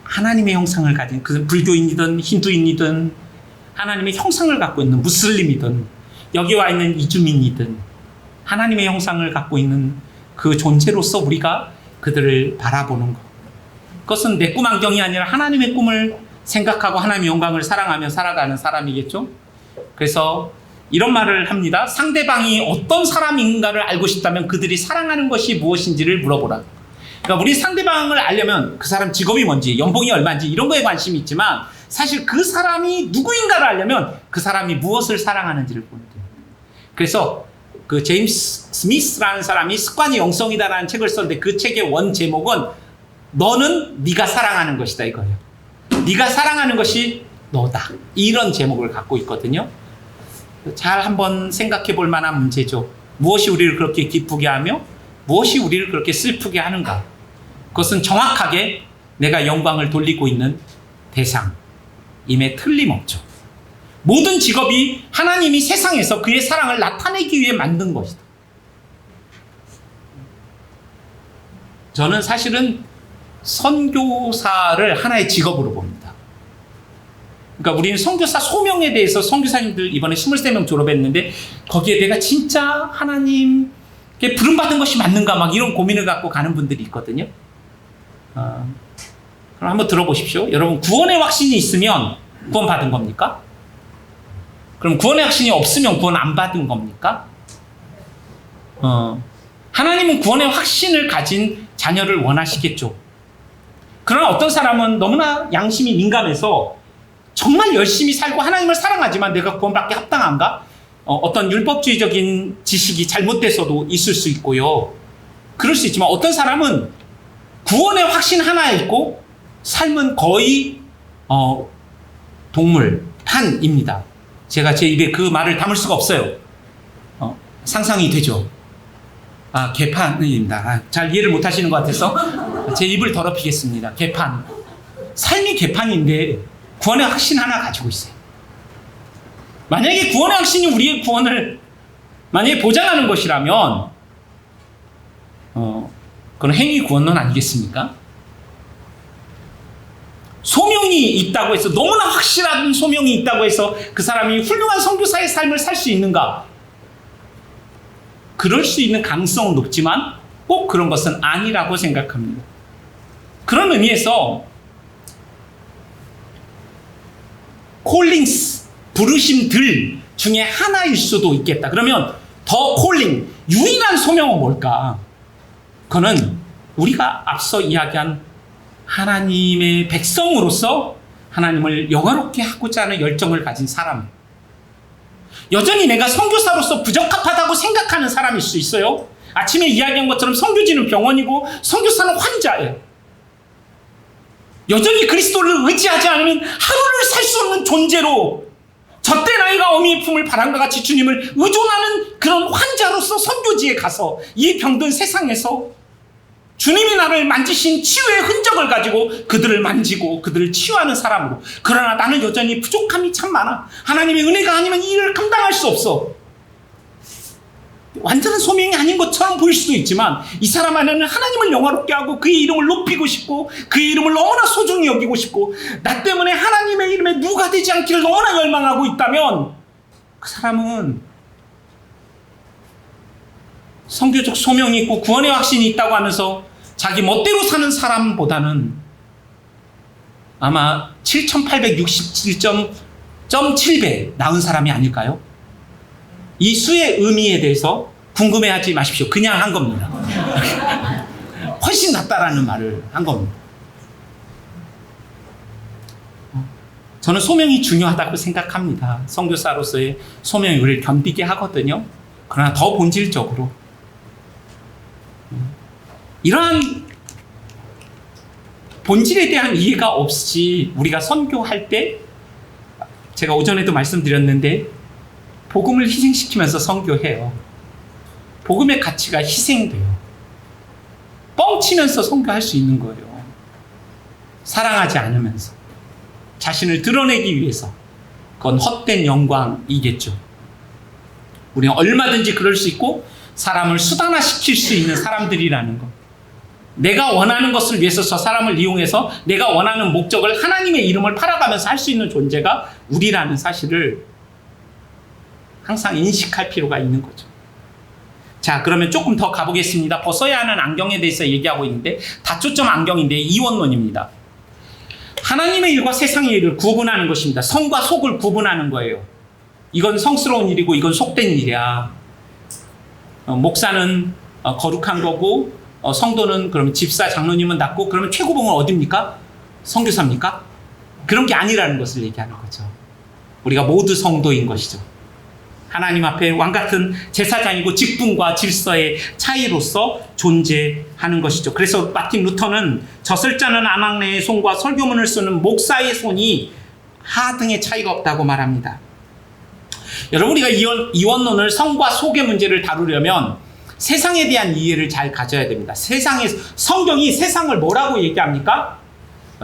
하나님의 형상을 가진, 그 불교인이든 힌두인이든 하나님의 형상을 갖고 있는 무슬림이든 여기 와 있는 이주민이든 하나님의 형상을 갖고 있는 그 존재로서 우리가 그들을 바라보는 것, 그것은 내 꿈 안경이 아니라 하나님의 꿈을 생각하고 하나님의 영광을 사랑하며 살아가는 사람이겠죠. 그래서 이런 말을 합니다. 상대방이 어떤 사람인가를 알고 싶다면 그들이 사랑하는 것이 무엇인지를 물어보라. 그러니까 우리 상대방을 알려면 그 사람 직업이 뭔지, 연봉이 얼마인지 이런 거에 관심이 있지만, 사실 그 사람이 누구인가를 알려면 그 사람이 무엇을 사랑하는지를 보는 거예요. 그래서 그 제임스 스미스라는 사람이 습관이 영성이다라는 책을 썼는데, 그 책의 원 제목은 너는 네가 사랑하는 것이다 이거예요. 네가 사랑하는 것이 너다, 이런 제목을 갖고 있거든요. 잘 한번 생각해 볼 만한 문제죠. 무엇이 우리를 그렇게 기쁘게 하며 무엇이 우리를 그렇게 슬프게 하는가. 그것은 정확하게 내가 영광을 돌리고 있는 대상임에 틀림없죠. 모든 직업이 하나님이 세상에서 그의 사랑을 나타내기 위해 만든 것이다. 저는 사실은 선교사를 하나의 직업으로 봅니다. 그러니까 우리는 선교사 소명에 대해서, 선교사님들 이번에 23명 졸업했는데 거기에 내가 진짜 하나님께 부름받은 것이 맞는가 막 이런 고민을 갖고 가는 분들이 있거든요. 그럼 한번 들어보십시오. 여러분, 구원의 확신이 있으면 구원 받은 겁니까? 그럼 구원의 확신이 없으면 구원 안 받은 겁니까? 하나님은 구원의 확신을 가진 자녀를 원하시겠죠. 그러나 어떤 사람은 너무나 양심이 민감해서 정말 열심히 살고 하나님을 사랑하지만 내가 구원받기 합당한가? 어떤 율법주의적인 지식이 잘못돼서도 있을 수 있고요. 그럴 수 있지만 어떤 사람은 구원의 확신 하나에 있고 삶은 거의 동물판입니다. 제가 제 입에 그 말을 담을 수가 없어요. 상상이 되죠. 개판입니다. 잘 이해를 못 하시는 것 같아서 제 입을 더럽히겠습니다. 개판. 삶이 개판인데 구원의 확신 하나 가지고 있어요. 만약에 구원의 확신이 우리의 구원을 만약에 보장하는 것이라면 그건 행위 구원론 아니겠습니까? 소명이 있다고 해서, 너무나 확실한 소명이 있다고 해서 그 사람이 훌륭한 선교사의 삶을 살 수 있는가? 그럴 수 있는 가능성은 높지만 꼭 그런 것은 아니라고 생각합니다. 그런 의미에서 콜링스, 부르심들 중에 하나일 수도 있겠다. 그러면 더 콜링, 유일한 소명은 뭘까? 그거는 우리가 앞서 이야기한 하나님의 백성으로서 하나님을 영화롭게 하고자 하는 열정을 가진 사람. 여전히 내가 선교사로서 부적합하다고 생각하는 사람일 수 있어요. 아침에 이야기한 것처럼 선교지는 병원이고 선교사는 환자예요. 여전히 그리스도를 의지하지 않으면 하루를 살 수 없는 존재로 젖된 아이가 어미의 품을 바람과 같이 주님을 의존하는 그런 환자로서 선교지에 가서 이 병든 세상에서 주님이 나를 만지신 치유의 흔적을 가지고 그들을 만지고 그들을 치유하는 사람으로. 그러나 나는 여전히 부족함이 참 많아. 하나님의 은혜가 아니면 이 일을 감당할 수 없어. 완전한 소명이 아닌 것처럼 보일 수도 있지만 이 사람 안에는 하나님을 영화롭게 하고 그의 이름을 높이고 싶고 그의 이름을 너무나 소중히 여기고 싶고 나 때문에 하나님의 이름에 누가 되지 않기를 너무나 열망하고 있다면 그 사람은 선교적 소명이 있고 구원의 확신이 있다고 하면서 자기 멋대로 사는 사람보다는 아마 7,867.7배 나은 사람이 아닐까요? 이 수의 의미에 대해서 궁금해하지 마십시오. 그냥 한 겁니다. 훨씬 낫다라는 말을 한 겁니다. 저는 소명이 중요하다고 생각합니다. 선교사로서의 소명이 우리를 견디게 하거든요. 그러나 더 본질적으로 이러한 본질에 대한 이해가 없이 우리가 선교할 때 제가 오전에도 말씀드렸는데 복음을 희생시키면서 선교해요. 복음의 가치가 희생돼요. 뻥치면서 선교할 수 있는 거예요. 사랑하지 않으면서 자신을 드러내기 위해서. 그건 헛된 영광이겠죠. 우리는 얼마든지 그럴 수 있고 사람을 수단화시킬 수 있는 사람들이라는 것. 내가 원하는 것을 위해서 저 사람을 이용해서 내가 원하는 목적을 하나님의 이름을 팔아가면서 할 수 있는 존재가 우리라는 사실을 항상 인식할 필요가 있는 거죠. 자, 그러면 조금 더 가보겠습니다. 벗어야 하는 안경에 대해서 얘기하고 있는데 다초점 안경인데 이원론입니다. 하나님의 일과 세상의 일을 구분하는 것입니다. 성과 속을 구분하는 거예요. 이건 성스러운 일이고 이건 속된 일이야. 목사는 거룩한 거고 성도는 그럼 집사 장로님은 낫고 그러면 최고봉은 어디입니까? 선교사입니까? 그런 게 아니라는 것을 얘기하는 거죠. 우리가 모두 성도인 것이죠. 하나님 앞에 왕같은 제사장이고 직분과 질서의 차이로서 존재하는 것이죠. 그래서 마틴 루터는 젖을 짜는 안악내의 손과 설교문을 쓰는 목사의 손이 하등의 차이가 없다고 말합니다. 여러분, 우리가 이원론을 성과 속의 문제를 다루려면 세상에 대한 이해를 잘 가져야 됩니다. 성경이 세상을 뭐라고 얘기합니까?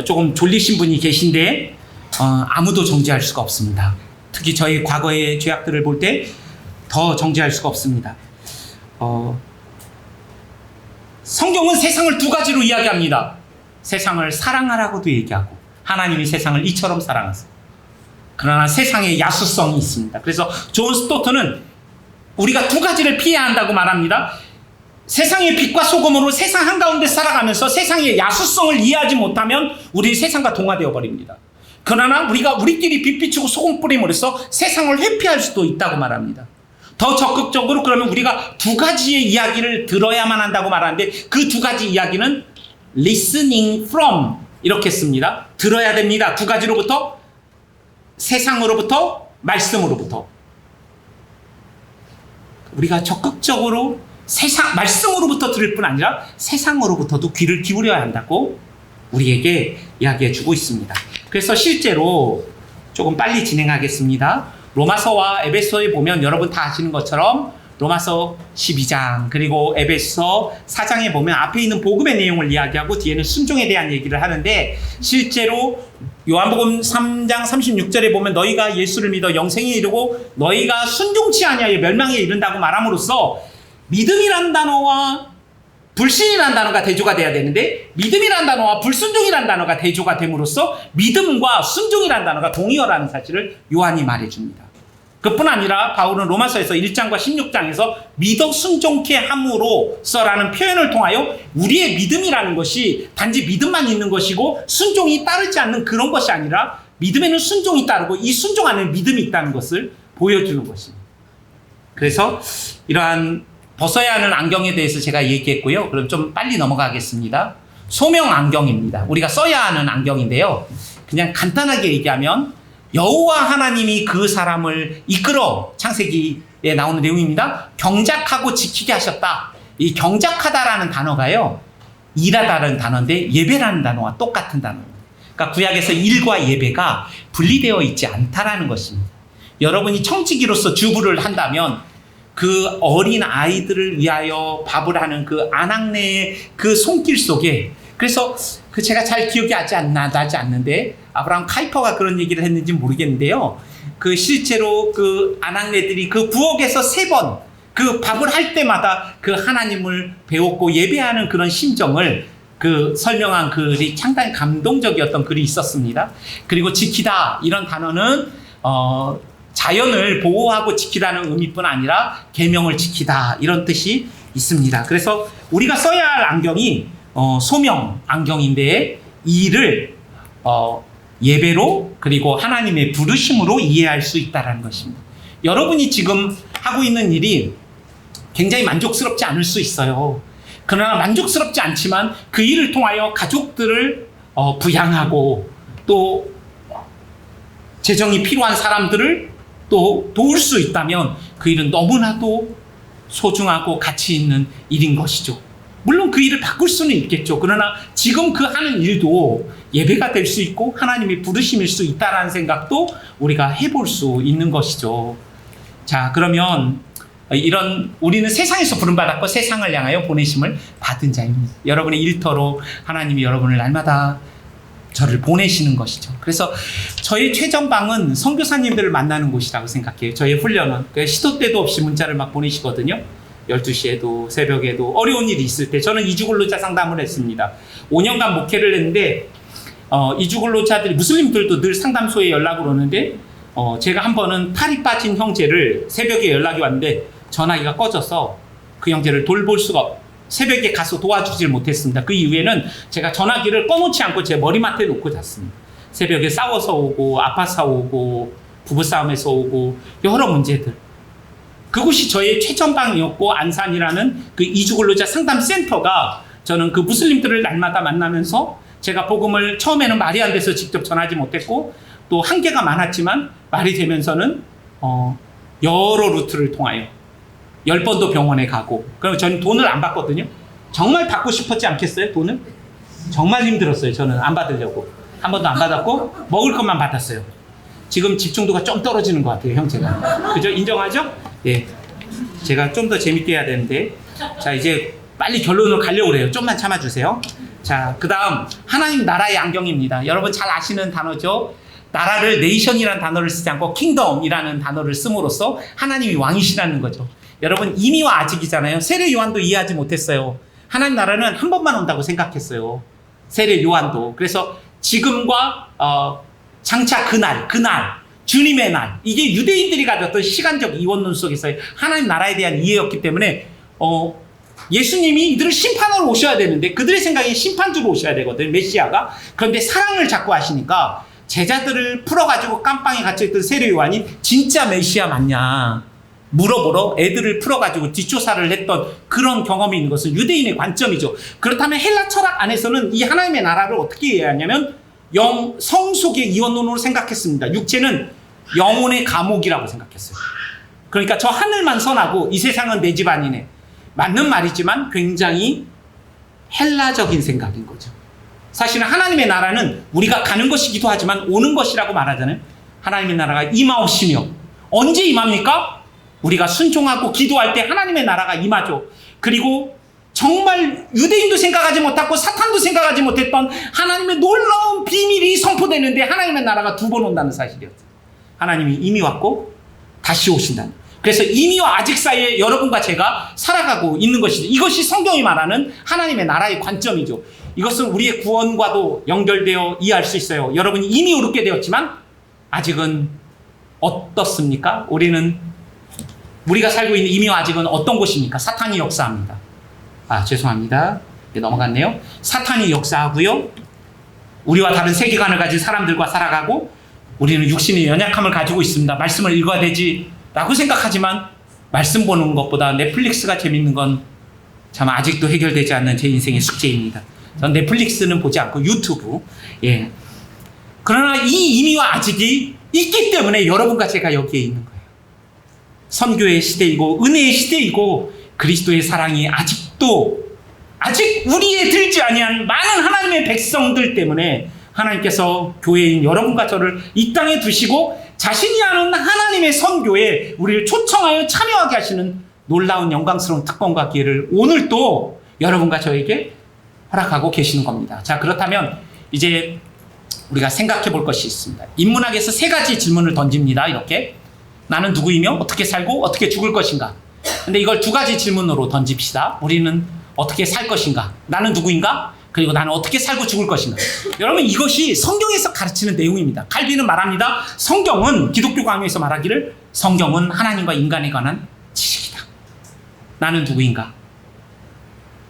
조금 졸리신 분이 계신데 아무도 정죄할 수가 없습니다. 특히 저희 과거의 죄악들을 볼 때 더 정죄할 수가 없습니다. 성경은 세상을 두 가지로 이야기합니다. 세상을 사랑하라고도 얘기하고 하나님이 세상을 이처럼 사랑하세요. 그러나 세상에 야수성이 있습니다. 그래서 존 스토트는 우리가 두 가지를 피해야 한다고 말합니다. 세상의 빛과 소금으로 세상 한가운데 살아가면서 세상의 야수성을 이해하지 못하면 우리 세상과 동화되어 버립니다. 그러나 우리가 우리끼리 빛 비추고 소금 뿌림으로써 세상을 회피할 수도 있다고 말합니다. 더 적극적으로 그러면 우리가 두 가지의 이야기를 들어야만 한다고 말하는데 그 두 가지 이야기는 listening from 이렇게 씁니다. 들어야 됩니다. 두 가지로부터 세상으로부터 말씀으로부터 우리가 적극적으로 말씀으로부터 들을 뿐 아니라 세상으로부터도 귀를 기울여야 한다고 우리에게 이야기해 주고 있습니다. 그래서 실제로 조금 빨리 진행하겠습니다. 로마서와 에베소에 보면 여러분 다 아시는 것처럼 로마서 12장 그리고 에베소 4장에 보면 앞에 있는 복음의 내용을 이야기하고 뒤에는 순종에 대한 얘기를 하는데 실제로 요한복음 3장 36절에 보면 너희가 예수를 믿어 영생에 이르고 너희가 순종치 아니하여 멸망에 이른다고 말함으로써 믿음이란 단어와 불신이란 단어가 대조가 돼야 되는데 믿음이란 단어와 불순종이란 단어가 대조가 됨으로써 믿음과 순종이란 단어가 동의어라는 사실을 요한이 말해줍니다. 그뿐 아니라 바울은 로마서에서 1장과 16장에서 믿어 순종케 함으로써라는 표현을 통하여 우리의 믿음이라는 것이 단지 믿음만 있는 것이고 순종이 따르지 않는 그런 것이 아니라 믿음에는 순종이 따르고 이 순종 안에 믿음이 있다는 것을 보여주는 것입니다. 그래서 이러한 벗어야 하는 안경에 대해서 제가 얘기했고요. 그럼 좀 빨리 넘어가겠습니다. 소명 안경입니다. 우리가 써야 하는 안경인데요. 그냥 간단하게 얘기하면 여호와 하나님이 그 사람을 이끌어, 창세기에 나오는 내용입니다. 경작하고 지키게 하셨다. 이 경작하다라는 단어가요, 일하다라는 단어인데 예배라는 단어와 똑같은 단어입니다. 그러니까 구약에서 일과 예배가 분리되어 있지 않다라는 것입니다. 여러분이 청지기로서 주부를 한다면 그 어린 아이들을 위하여 밥을 하는 그 아낙네의 그 손길 속에, 그래서 그 제가 잘 기억이 나지 않는데 아브라함 카이퍼가 그런 얘기를 했는지 모르겠는데요. 그 실제로 그 아낙네들이 그 부엌에서 3번 그 밥을 할 때마다 그 하나님을 배웠고 예배하는 그런 심정을 그 설명한 글이 상당히 감동적이었던 글이 있었습니다. 그리고 지키다 이런 단어는 자연을 보호하고 지키다는 의미뿐 아니라 계명을 지키다 이런 뜻이 있습니다. 그래서 우리가 써야 할 안경이 소명 안경인데 이를 예배로 그리고 하나님의 부르심으로 이해할 수 있다는 것입니다. 여러분이 지금 하고 있는 일이 굉장히 만족스럽지 않을 수 있어요. 그러나 만족스럽지 않지만 그 일을 통하여 가족들을 부양하고 또 재정이 필요한 사람들을 또 도울 수 있다면 그 일은 너무나도 소중하고 가치 있는 일인 것이죠. 물론 그 일을 바꿀 수는 있겠죠. 그러나 지금 그 하는 일도 예배가 될 수 있고 하나님의 부르심일 수 있다는 생각도 우리가 해볼 수 있는 것이죠. 자, 그러면 우리는 세상에서 부름받았고 세상을 향하여 보내심을 받은 자입니다. 여러분의 일터로 하나님이 여러분을 날마다 저를 보내시는 것이죠. 그래서 저의 최전방은 선교사님들을 만나는 곳이라고 생각해요. 저의 훈련은 시도 때도 없이 문자를 막 보내시거든요. 12시에도 새벽에도 어려운 일이 있을 때 저는 이주근로자 상담을 했습니다. 5년간 목회를 했는데 이주근로자들이 무슬림들도 늘 상담소에 연락을 오는데 제가 한 번은 탈이 빠진 형제를 새벽에 연락이 왔는데 전화기가 꺼져서 그 형제를 돌볼 수가 새벽에 가서 도와주질 못했습니다. 그 이후에는 제가 전화기를 꺼놓지 않고 제 머리맡에 놓고 잤습니다. 새벽에 싸워서 오고 아파서 오고 부부싸움에서 오고 여러 문제들. 그곳이 저의 최전방이었고 안산이라는 그 이주근로자 상담센터가 저는 그 무슬림들을 날마다 만나면서 제가 복음을 처음에는 말이 안 돼서 직접 전하지 못했고 또 한계가 많았지만 말이 되면서는 여러 루트를 통하여 10번도 병원에 가고 그럼 저는 돈을 안 받거든요. 정말 받고 싶었지 않겠어요? 돈을? 정말 힘들었어요. 저는 안 받으려고. 한 번도 안 받았고 먹을 것만 받았어요. 지금 집중도가 좀 떨어지는 것 같아요. 형제가. 그죠? 인정하죠? 예. 제가 좀 더 재밌게 해야 되는데 자 이제 빨리 결론으로 가려고 그래요. 좀만 참아주세요. 자, 그 다음 하나님 나라의 안경입니다. 여러분 잘 아시는 단어죠. 나라를 네이션이라는 단어를 쓰지 않고 킹덤이라는 단어를 씀으로써 하나님이 왕이시라는 거죠. 여러분 이미와 아직이잖아요. 세례 요한도 이해하지 못했어요. 하나님 나라는 한 번만 온다고 생각했어요. 세례 요한도. 그래서 지금과 장차 그날 주님의 날 이게 유대인들이 가졌던 시간적 이원론 속에서의 하나님 나라에 대한 이해였기 때문에 예수님이 이들을 심판하러 오셔야 되는데 그들의 생각에 심판주로 오셔야 되거든요. 메시아가. 그런데 사랑을 자꾸 하시니까 제자들을 풀어가지고 깜빵에 갇혀있던 세례 요한이 진짜 메시아 맞냐 물어보러 애들을 풀어가지고 뒷조사를 했던 그런 경험이 있는 것은 유대인의 관점이죠. 그렇다면 헬라 철학 안에서는 이 하나님의 나라를 어떻게 이해하냐면 성 속의 이원론으로 생각했습니다. 육체는 영혼의 감옥이라고 생각했어요. 그러니까 저 하늘만 선하고 이 세상은 내 집안이네. 맞는 말이지만 굉장히 헬라적인 생각인 거죠. 사실은 하나님의 나라는 우리가 가는 것이기도 하지만 오는 것이라고 말하잖아요. 하나님의 나라가 임하옵시며 언제 임합니까? 우리가 순종하고 기도할 때 하나님의 나라가 임하죠. 그리고 정말 유대인도 생각하지 못하고 사탄도 생각하지 못했던 하나님의 놀라운 비밀이 선포되는데 하나님의 나라가 2번 온다는 사실이었어요. 하나님이 이미 왔고 다시 오신다는. 그래서 이미와 아직 사이에 여러분과 제가 살아가고 있는 것이죠. 이것이 성경이 말하는 하나님의 나라의 관점이죠. 이것은 우리의 구원과도 연결되어 이해할 수 있어요. 여러분이 이미 의롭게 되었지만 아직은 어떻습니까? 우리가 살고 있는 이미와 아직은 어떤 곳입니까? 사탄이 역사합니다. 죄송합니다. 넘어갔네요. 사탄이 역사하고요. 우리와 다른 세계관을 가진 사람들과 살아가고 우리는 육신의 연약함을 가지고 있습니다. 말씀을 읽어야 되지라고 생각하지만 말씀 보는 것보다 넷플릭스가 재밌는 건 참 아직도 해결되지 않는 제 인생의 숙제입니다. 전 넷플릭스는 보지 않고 유튜브. 예. 그러나 이 이미와 아직이 있기 때문에 여러분과 제가 여기에 있는 거예요. 선교의 시대이고 은혜의 시대이고 그리스도의 사랑이 아직 우리에 들지 아니한 많은 하나님의 백성들 때문에 하나님께서 교회인 여러분과 저를 이 땅에 두시고 자신이 아는 하나님의 선교에 우리를 초청하여 참여하게 하시는 놀라운 영광스러운 특권과 기회를 오늘 또 여러분과 저에게 허락하고 계시는 겁니다. 자, 그렇다면 이제 우리가 생각해 볼 것이 있습니다. 인문학에서 3가지 질문을 던집니다. 이렇게 나는 누구이며 어떻게 살고 어떻게 죽을 것인가. 근데 이걸 2가지 질문으로 던집시다. 우리는 어떻게 살 것인가, 나는 누구인가, 그리고 나는 어떻게 살고 죽을 것인가. 여러분, 이것이 성경에서 가르치는 내용입니다. 칼빈은 말합니다. 성경은, 기독교 강요에서 말하기를 성경은 하나님과 인간에 관한 지식이다. 나는 누구인가?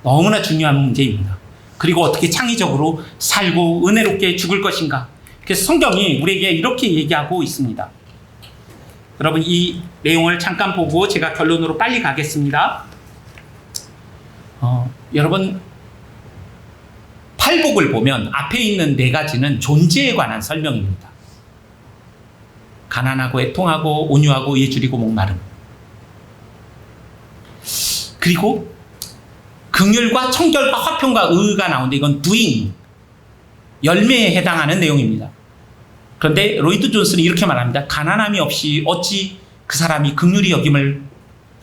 너무나 중요한 문제입니다. 그리고 어떻게 창의적으로 살고 은혜롭게 죽을 것인가. 그래서 성경이 우리에게 이렇게 얘기하고 있습니다. 여러분, 이 내용을 잠깐 보고 제가 결론으로 빨리 가겠습니다. 여러분, 팔복을 보면 앞에 있는 4가지는 존재에 관한 설명입니다. 가난하고 애통하고 온유하고 예줄이고 목마름. 그리고 긍휼과 청결과 화평과 의가 나오는데 이건 doing, 열매에 해당하는 내용입니다. 그런데 로이드 존슨은 이렇게 말합니다. 가난함이 없이 어찌 그 사람이 긍휼히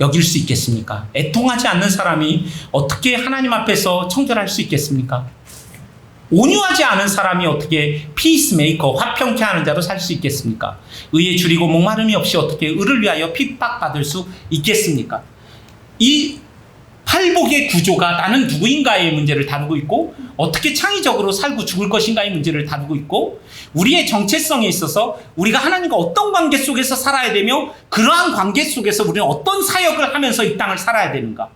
여길 수 있겠습니까? 애통하지 않는 사람이 어떻게 하나님 앞에서 청결할 수 있겠습니까? 온유하지 않은 사람이 어떻게 피스메이커, 화평케 하는 자로 살 수 있겠습니까? 의에 줄이고 목마름이 없이 어떻게 의를 위하여 핍박받을 수 있겠습니까? 이 팔복의 구조가 나는 누구인가의 문제를 다루고 있고 어떻게 창의적으로 살고 죽을 것인가의 문제를 다루고 있고 우리의 정체성에 있어서 우리가 하나님과 어떤 관계 속에서 살아야 되며 그러한 관계 속에서 우리는 어떤 사역을 하면서 이 땅을 살아야 되는가.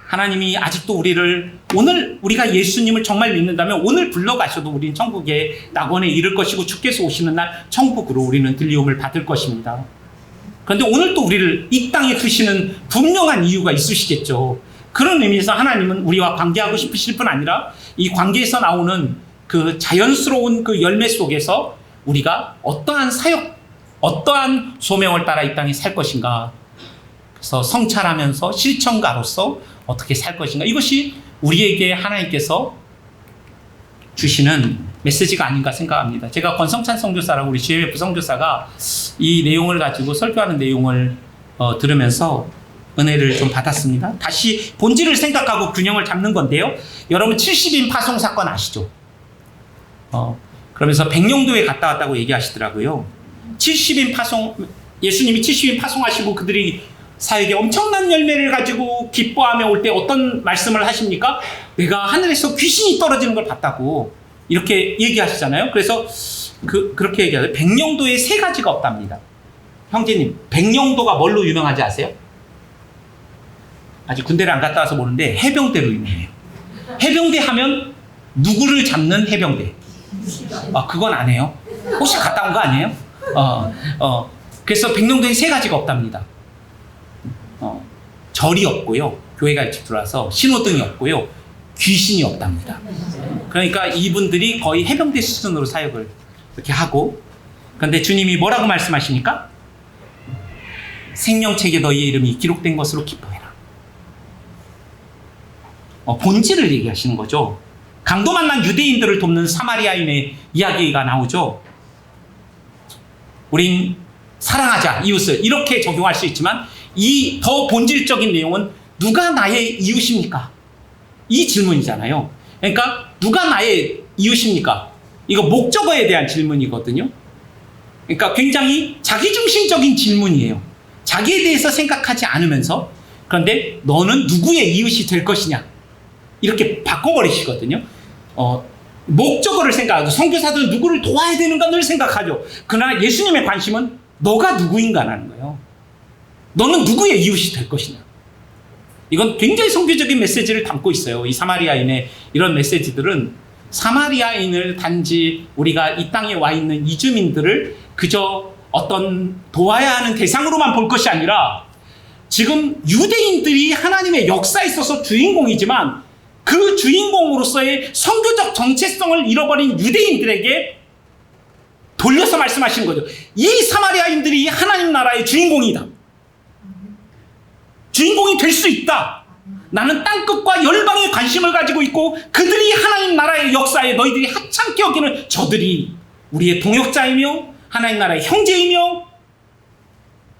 하나님이 아직도 오늘 우리가 예수님을 정말 믿는다면 오늘 불러가셔도 우리는 천국의 낙원에 이를 것이고 주께서 오시는 날 천국으로 우리는 들려옴을 받을 것입니다. 그런데 오늘 또 우리를 이 땅에 두시는 분명한 이유가 있으시겠죠. 그런 의미에서 하나님은 우리와 관계하고 싶으실 뿐 아니라 이 관계에서 나오는 그 자연스러운 그 열매 속에서 우리가 어떠한 사역, 어떠한 소명을 따라 이 땅에 살 것인가. 그래서 성찰하면서 실천가로서 어떻게 살 것인가. 이것이 우리에게 하나님께서 주시는 메시지가 아닌가 생각합니다. 제가 권성찬 선교사라고 우리 GMF 선교사가 이 내용을 가지고 설교하는 내용을 들으면서 은혜를 좀 받았습니다. 다시 본질을 생각하고 균형을 잡는 건데요. 여러분 70인 파송 사건 아시죠? 그러면서 백령도에 갔다 왔다고 얘기하시더라고요. 70인 파송, 예수님이 70인 파송하시고 그들이 사역에 엄청난 열매를 가지고 기뻐하며 올 때 어떤 말씀을 하십니까? 내가 하늘에서 귀신이 떨어지는 걸 봤다고 이렇게 얘기하시잖아요. 그래서 그렇게 얘기하세요. 백령도에 3가지가 없답니다. 형제님, 백령도가 뭘로 유명한지 아세요? 아직 군대를 안 갔다 와서 모르는데 해병대로 유명해요. 해병대 하면 누구를 잡는 해병대? 그건 안 해요. 혹시 갔다 온 거 아니에요? 그래서 백령도에 3가지가 없답니다. 절이 없고요. 교회가 일찍 들어와서 신호등이 없고요. 귀신이 없답니다. 그러니까 이분들이 거의 해병대 수준으로 사역을 이렇게 하고, 그런데 주님이 뭐라고 말씀하십니까? 생명책에 너희의 이름이 기록된 것으로 기뻐해라. 본질을 얘기하시는 거죠. 강도 만난 유대인들을 돕는 사마리아인의 이야기가 나오죠. 우린 사랑하자, 이웃을, 이렇게 적용할 수 있지만 이 더 본질적인 내용은 누가 나의 이웃입니까? 이 질문이잖아요. 그러니까 누가 나의 이웃입니까? 이거 목적어에 대한 질문이거든요. 그러니까 굉장히 자기중심적인 질문이에요. 자기에 대해서 생각하지 않으면서, 그런데 너는 누구의 이웃이 될 것이냐, 이렇게 바꿔버리시거든요. 목적어를 생각하고, 선교사들은 누구를 도와야 되는가 늘 생각하죠. 그러나 예수님의 관심은 너가 누구인가라는 거예요. 너는 누구의 이웃이 될 것이냐. 이건 굉장히 선교적인 메시지를 담고 있어요. 이 사마리아인의 이런 메시지들은 사마리아인을 단지 우리가 이 땅에 와 있는 이주민들을 그저 어떤 도와야 하는 대상으로만 볼 것이 아니라 지금 유대인들이 하나님의 역사에 있어서 주인공이지만 그 주인공으로서의 선교적 정체성을 잃어버린 유대인들에게 돌려서 말씀하시는 거죠. 이 사마리아인들이 하나님 나라의 주인공이다. 주인공이 될 수 있다. 나는 땅끝과 열방에 관심을 가지고 있고 그들이 하나님 나라의 역사에 너희들이 하찮게 여기는 저들이 우리의 동역자이며 하나님 나라의 형제이며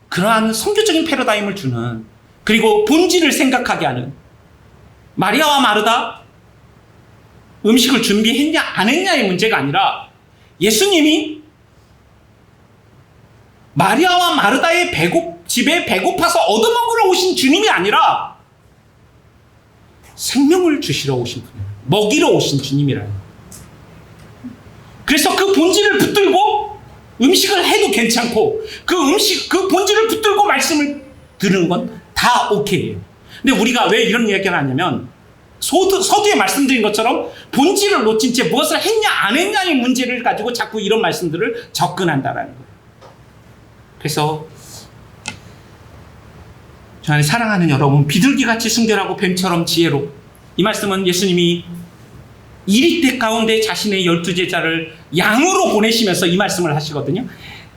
그러한 선교적인 패러다임을 주는, 그리고 본질을 생각하게 하는, 마리아와 마르다 음식을 준비했냐 안 했냐의 문제가 아니라 예수님이 마리아와 마르다의 집에 배고파서 얻어먹으러 오신 주님이 아니라 생명을 주시러 오신 분이에요. 먹이러 오신 주님이라요. 그래서 그 본질을 붙들고 음식을 해도 괜찮고 그 본질을 붙들고 말씀을 들은 건 다 오케이예요. 근데 우리가 왜 이런 이야기를 하냐면 서두에 말씀드린 것처럼 본질을 놓친 채 무엇을 했냐 안 했냐의 문제를 가지고 자꾸 이런 말씀들을 접근한다라는 거예요. 그래서 저 안에 사랑하는 여러분, 비둘기같이 순결하고 뱀처럼 지혜로, 이 말씀은 예수님이 이리떼 가운데 자신의 12제자를 양으로 보내시면서 이 말씀을 하시거든요.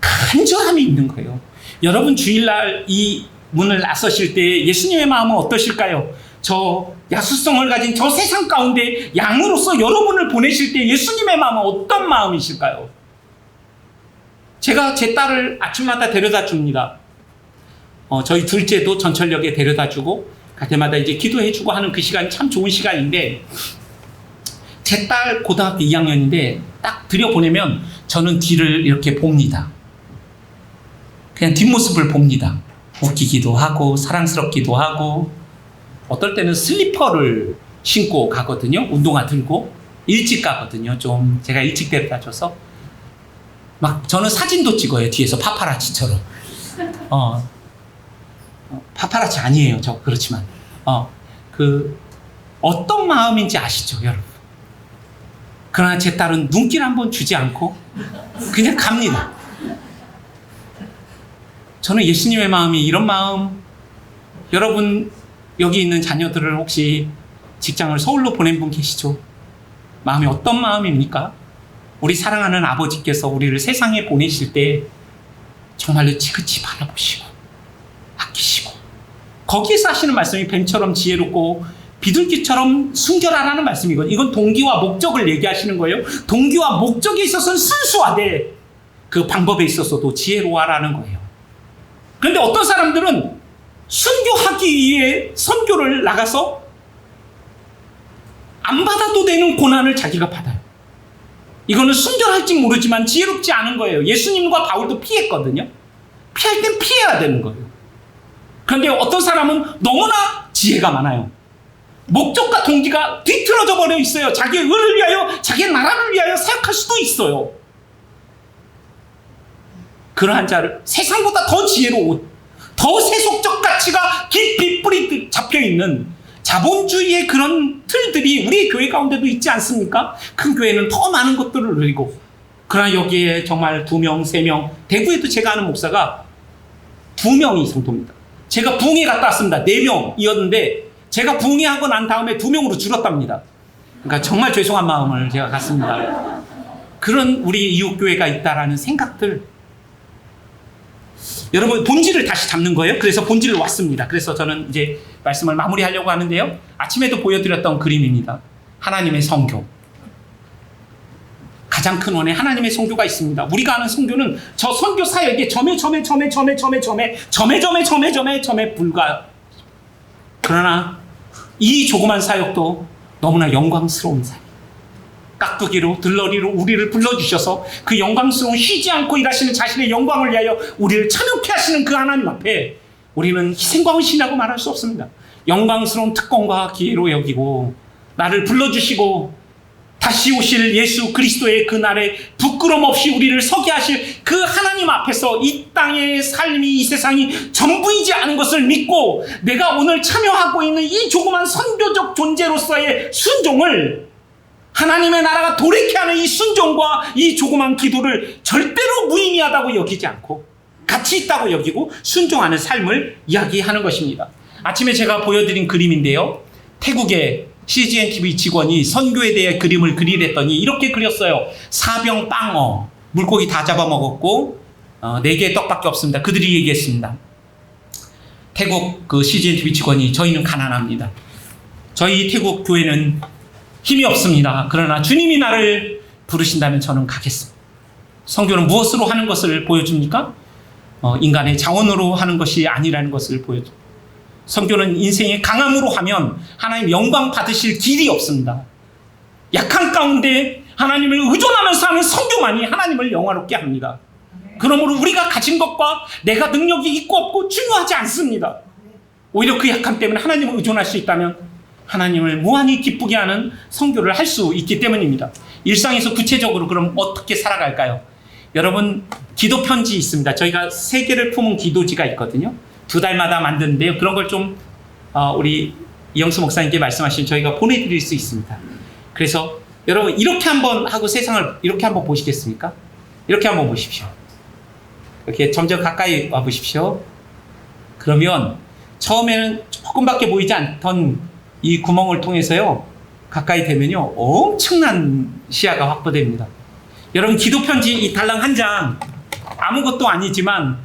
간절함이 있는 거예요. 여러분 주일날 이 문을 나서실 때 예수님의 마음은 어떠실까요? 저 야수성을 가진 저 세상 가운데 양으로서 여러분을 보내실 때 예수님의 마음은 어떤 마음이실까요? 제가 제 딸을 아침마다 데려다 줍니다. 저희 둘째도 전철역에 데려다 주고 갈 때마다 이제 기도해 주고 하는 그 시간이 참 좋은 시간인데, 제 딸 고등학교 2학년인데 딱 들여보내면 저는 뒤를 이렇게 봅니다. 그냥 뒷모습을 봅니다. 웃기기도 하고 사랑스럽기도 하고, 어떨 때는 슬리퍼를 신고 가거든요. 운동화 들고 일찍 가거든요. 좀 제가 일찍 데려다 줘서 막 저는 사진도 찍어요. 뒤에서 파파라치처럼. 파파라치 아니에요. 저 그렇지만 어떤 마음인지 아시죠, 여러분? 그러나 제 딸은 눈길 한번 주지 않고 그냥 갑니다. 저는 예수님의 마음이 이런 마음, 여러분 여기 있는 자녀들을 혹시 직장을 서울로 보낸 분 계시죠? 마음이 어떤 마음입니까? 우리 사랑하는 아버지께서 우리를 세상에 보내실 때 정말로 지그치 바라보시고 아끼시고, 거기에서 하시는 말씀이 뱀처럼 지혜롭고 비둘기처럼 순결하라는 말씀이거든요. 이건 동기와 목적을 얘기하시는 거예요. 동기와 목적에 있어서는 순수하되 그 방법에 있어서도 지혜로워라는 거예요. 그런데 어떤 사람들은 순교하기 위해 선교를 나가서 안 받아도 되는 고난을 자기가 받아요. 이거는 순결할지 모르지만 지혜롭지 않은 거예요. 예수님과 바울도 피했거든요. 피할 땐 피해야 되는 거예요. 그런데 어떤 사람은 너무나 지혜가 많아요. 목적과 동기가 뒤틀어져 버려 있어요. 자기의 의를 위하여, 자기의 나라를 위하여 사역할 수도 있어요. 그러한 자를 세상보다 더 지혜로운, 더 세속적 가치가 깊이 뿌리 잡혀있는 자본주의의 그런 틀들이 우리의 교회 가운데도 있지 않습니까? 큰 교회는 더 많은 것들을 누리고, 그러나 여기에 정말 2명, 3명, 대구에도 제가 아는 목사가 2명이 성도입니다. 제가 부흥회 갔다 왔습니다. 4명이었는데 제가 부흥회하고 난 다음에 2명으로 줄었답니다. 그러니까 정말 죄송한 마음을 제가 갖습니다. 그런 우리 이웃교회가 있다라는 생각들, 여러분 본질을 다시 잡는 거예요. 그래서 본질을 왔습니다. 그래서 저는 이제 말씀을 마무리하려고 하는데요. 아침에도 보여드렸던 그림입니다. 하나님의 성교. 가장 큰 원에 하나님의 성교가 있습니다. 우리가 아는 성교는 저 선교 사역에 점에 불과. 그러나 이 조그만 사역도 너무나 영광스러운 사역. 깍두기로 들러리로 우리를 불러주셔서 그 영광스러운 쉬지 않고 일하시는 자신의 영광을 위하여 우리를 참여케 하시는 그 하나님 앞에 우리는 희생과 헌신이라고 말할 수 없습니다. 영광스러운 특권과 기회로 여기고, 나를 불러주시고 다시 오실 예수 그리스도의 그날에 부끄럼 없이 우리를 서게 하실 그 하나님 앞에서 이 땅의 삶이, 이 세상이 전부이지 않은 것을 믿고 내가 오늘 참여하고 있는 이 조그만 선교적 존재로서의 순종을 하나님의 나라가 도래케 하는 이 순종과 이 조그만 기도를 절대로 무의미하다고 여기지 않고 가치 있다고 여기고 순종하는 삶을 이야기하는 것입니다. 아침에 제가 보여드린 그림인데요. 태국의 CGN TV 직원이 선교에 대해 그림을 그리랬더니 이렇게 그렸어요. 사병 빵어, 물고기 다 잡아먹었고 4개의 떡밖에 없습니다. 그들이 얘기했습니다. 태국 그 CGN TV 직원이 저희는 가난합니다. 저희 태국 교회는 힘이 없습니다. 그러나 주님이 나를 부르신다면 저는 가겠습니다. 선교는 무엇으로 하는 것을 보여줍니까? 인간의 자원으로 하는 것이 아니라는 것을 보여줍니다. 선교는 인생의 강함으로 하면 하나님 영광 받으실 길이 없습니다. 약한 가운데 하나님을 의존하면서 하는 선교만이 하나님을 영화롭게 합니다. 그러므로 우리가 가진 것과 내가 능력이 있고 없고 중요하지 않습니다. 오히려 그 약함 때문에 하나님을 의존할 수 있다면 하나님을 무한히 기쁘게 하는 선교를 할 수 있기 때문입니다. 일상에서 구체적으로 그럼 어떻게 살아갈까요? 여러분, 기도 편지 있습니다. 저희가 3개를 품은 기도지가 있거든요. 2달마다 만드는데요. 그런 걸 좀 우리 이영수 목사님께 말씀하시면 저희가 보내드릴 수 있습니다. 그래서 여러분 이렇게 한번 하고 세상을 이렇게 한번 보시겠습니까? 이렇게 한번 보십시오. 이렇게 점점 가까이 와 보십시오. 그러면 처음에는 조금밖에 보이지 않던 이 구멍을 통해서요, 가까이 되면요 엄청난 시야가 확보됩니다. 여러분, 기도 편지 이 달랑 한 장 아무것도 아니지만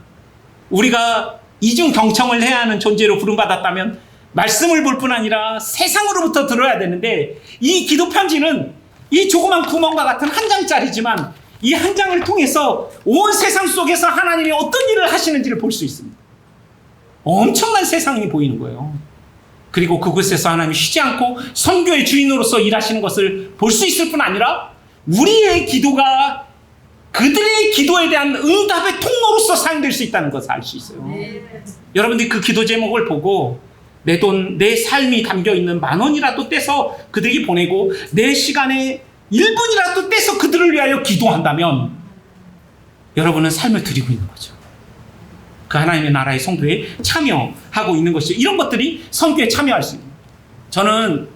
우리가 이중 경청을 해야 하는 존재로 부름받았다면 말씀을 볼 뿐 아니라 세상으로부터 들어야 되는데, 이 기도 편지는 이 조그만 구멍과 같은 한 장짜리지만 이 한 장을 통해서 온 세상 속에서 하나님이 어떤 일을 하시는지를 볼 수 있습니다. 엄청난 세상이 보이는 거예요. 그리고 그곳에서 하나님이 쉬지 않고 선교의 주인으로서 일하시는 것을 볼 수 있을 뿐 아니라 우리의 기도가 그들의 기도에 대한 응답의 통로로서 사용될 수 있다는 것을 알 수 있어요. 여러분들이 그 기도 제목을 보고 내 돈, 내 삶이 담겨있는 10,000원이라도 떼서 그들에게 보내고 내 시간에 1분이라도 떼서 그들을 위하여 기도한다면 여러분은 삶을 드리고 있는 거죠. 그 하나님의 나라의 선교에 참여하고 있는 것이죠. 이런 것들이 선교에 참여할 수 있는 거예요.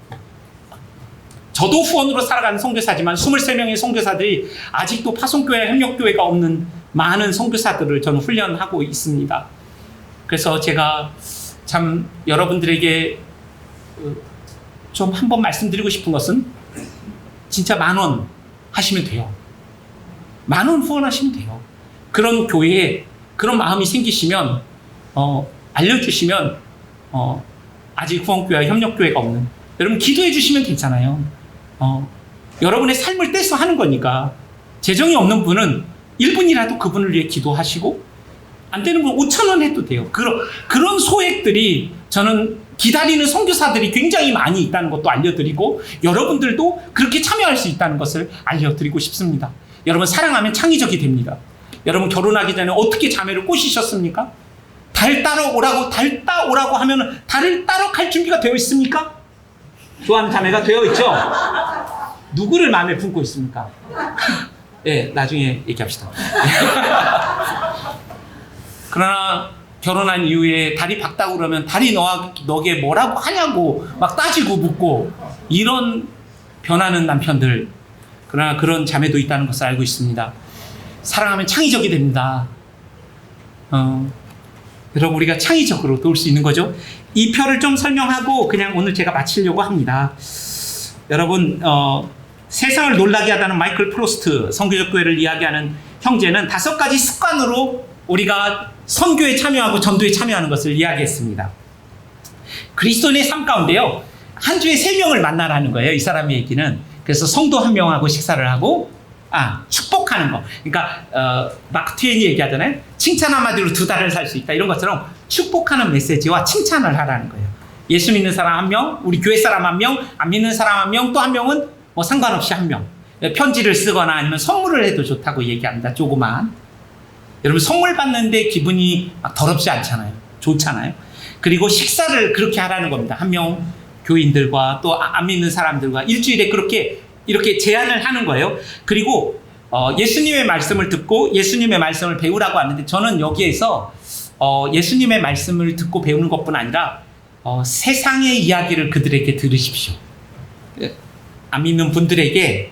저도 후원으로 살아가는 선교사지만 23명의 선교사들이 아직도 파송교회, 협력교회가 없는 많은 선교사들을 저는 훈련하고 있습니다. 그래서 제가 참 여러분들에게 좀 한번 말씀드리고 싶은 것은 진짜 10,000원 하시면 돼요. 10,000원 후원하시면 돼요. 그런 교회에 그런 마음이 생기시면 알려주시면 아직 후원교회와 협력교회가 없는 여러분 기도해 주시면 괜찮아요. 여러분의 삶을 떼서 하는 거니까 재정이 없는 분은 1분이라도 그분을 위해 기도하시고 안 되는 분 5,000원 해도 돼요. 그런 소액들이 저는 기다리는 선교사들이 굉장히 많이 있다는 것도 알려드리고 여러분들도 그렇게 참여할 수 있다는 것을 알려드리고 싶습니다. 여러분, 사랑하면 창의적이 됩니다. 여러분, 결혼하기 전에 어떻게 자매를 꼬시셨습니까? 달 따러 오라고 하면 달을 따러 갈 준비가 되어 있습니까? 좋아하는 자매가 되어 있죠? 누구를 마음에 품고 있습니까? 네, 나중에 얘기합시다. 그러나 결혼한 이후에 달이 밝다고 그러면 달이 너게 뭐라고 하냐고 막 따지고 묻고 이런 변하는 남편들, 그러나 그런 자매도 있다는 것을 알고 있습니다. 사랑하면 창의적이 됩니다. 여러분, 우리가 창의적으로 도울 수 있는 거죠. 이 표를 좀 설명하고 그냥 오늘 제가 마치려고 합니다. 여러분, 세상을 놀라게 하다는 마이클 프로스트 선교적 교회를 이야기하는 형제는 5가지 습관으로 우리가 선교에 참여하고 전도에 참여하는 것을 이야기했습니다. 그리스도인의 삶 가운데요, 한 주에 3명을 만나라는 거예요. 이 사람의 얘기는. 그래서 성도 1명하고 식사를 하고 축복하는 거. 그러니까 마크 트웨인이 얘기하잖아요. 칭찬 한마디로 2달을 살 수 있다. 이런 것처럼 축복하는 메시지와 칭찬을 하라는 거예요. 예수 믿는 사람 1명, 우리 교회 사람 1명, 안 믿는 사람 1명, 또 1명은 뭐 상관없이 1명. 편지를 쓰거나 아니면 선물을 해도 좋다고 얘기합니다. 조그만. 여러분, 선물 받는데 기분이 막 더럽지 않잖아요. 좋잖아요. 그리고 식사를 그렇게 하라는 겁니다. 1명 교인들과 또 안 믿는 사람들과 일주일에 그렇게 이렇게 제안을 하는 거예요. 그리고 예수님의 말씀을 듣고 예수님의 말씀을 배우라고 하는데, 저는 여기에서 예수님의 말씀을 듣고 배우는 것뿐 아니라 세상의 이야기를 그들에게 들으십시오. 안 믿는 분들에게,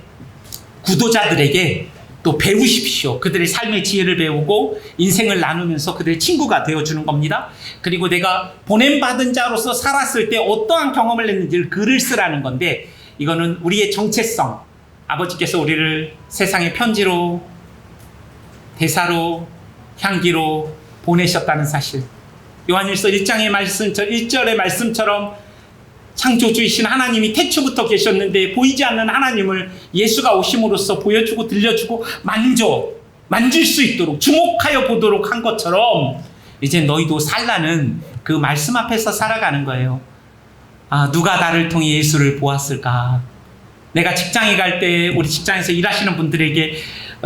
구도자들에게 또 배우십시오. 그들의 삶의 지혜를 배우고 인생을 나누면서 그들의 친구가 되어주는 겁니다. 그리고 내가 보냄받은 자로서 살았을 때 어떠한 경험을 했는지를 글을 쓰라는 건데, 이거는 우리의 정체성, 아버지께서 우리를 세상의 편지로, 대사로, 향기로 보내셨다는 사실. 요한일서 1장의 말씀, 1절의 말씀처럼 창조주이신 하나님이 태초부터 계셨는데 보이지 않는 하나님을 예수가 오심으로써 보여주고 들려주고 만질 수 있도록 주목하여 보도록 한 것처럼 이제 너희도 살라는 그 말씀 앞에서 살아가는 거예요. 아, 누가 나를 통해 예수를 보았을까? 내가 직장에 갈 때 우리 직장에서 일하시는 분들에게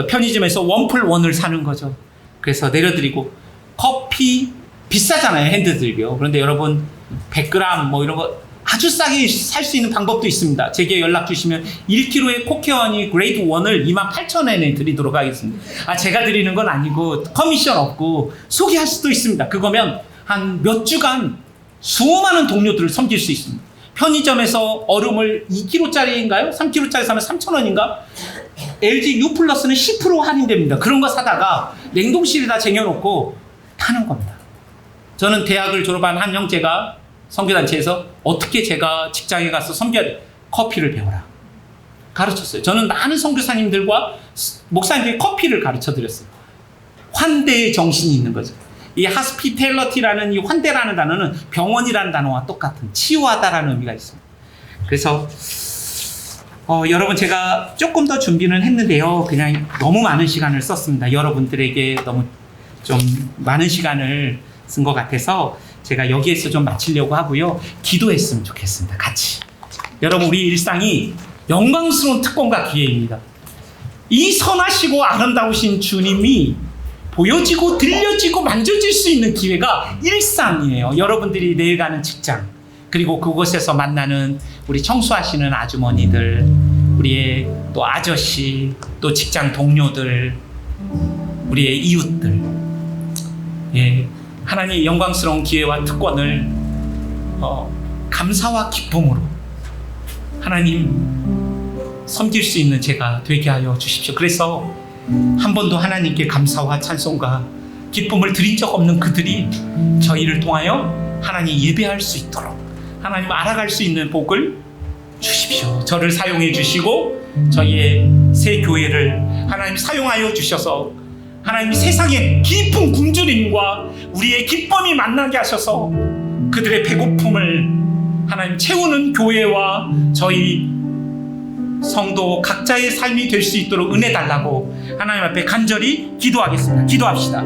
편의점에서 1+1을 사는 거죠. 그래서 내려드리고, 커피 비싸잖아요, 핸드드립이요. 그런데 여러분 100g 뭐 이런 거 아주 싸게 살 수 있는 방법도 있습니다. 제게 연락 주시면 1kg의 코케어니 그레이드 1을 28,000원에 드리도록 하겠습니다. 아, 제가 드리는 건 아니고 커미션 없고 소개할 수도 있습니다. 그거면 한 몇 주간 수많은 동료들을 섬길 수 있습니다. 편의점에서 얼음을 2kg짜리인가요? 3kg짜리 사면 3,000원인가? LG U 플러스는 10% 할인됩니다. 그런 거 사다가 냉동실에다 쟁여놓고 타는 겁니다. 저는 대학을 졸업한 한 형제가 선교단체에서 어떻게 제가 직장에 가서 섬겨야 돼? 커피를 배워라. 가르쳤어요. 저는 많은 선교사님들과 목사님들이 커피를 가르쳐 드렸어요. 환대의 정신이 있는 거죠. 이 하스피텔러티라는 이 환대라는 단어는 병원이라는 단어와 똑같은 치유하다라는 의미가 있습니다. 그래서 여러분, 제가 조금 더 준비는 했는데요. 그냥 너무 많은 시간을 썼습니다. 여러분들에게 너무 좀 많은 시간을 쓴 것 같아서 제가 여기에서 좀 마치려고 하고요. 기도했으면 좋겠습니다. 같이. 여러분, 우리 일상이 영광스러운 특권과 기회입니다. 이 선하시고 아름다우신 주님이 보여지고 들려지고 만져질 수 있는 기회가 일상이에요. 여러분들이 내일 가는 직장, 그리고 그곳에서 만나는 우리 청소하시는 아주머니들, 우리의 또 아저씨, 또 직장 동료들, 우리의 이웃들, 예, 하나님의 영광스러운 기회와 특권을 감사와 기쁨으로 하나님 섬길 수 있는 제가 되게 하여 주십시오. 그래서 한 번도 하나님께 감사와 찬송과 기쁨을 드린 적 없는 그들이 저희를 통하여 하나님 예배할 수 있도록 하나님 알아갈 수 있는 복을 주십시오. 저를 사용해 주시고 저희의 새 교회를 하나님 사용하여 주셔서 하나님 세상의 깊은 굶주림과 우리의 기쁨이 만나게 하셔서 그들의 배고픔을 하나님 채우는 교회와 저희 성도 각자의 삶이 될 수 있도록 은혜 달라고 하나님 앞에 간절히 기도하겠습니다. 기도합시다.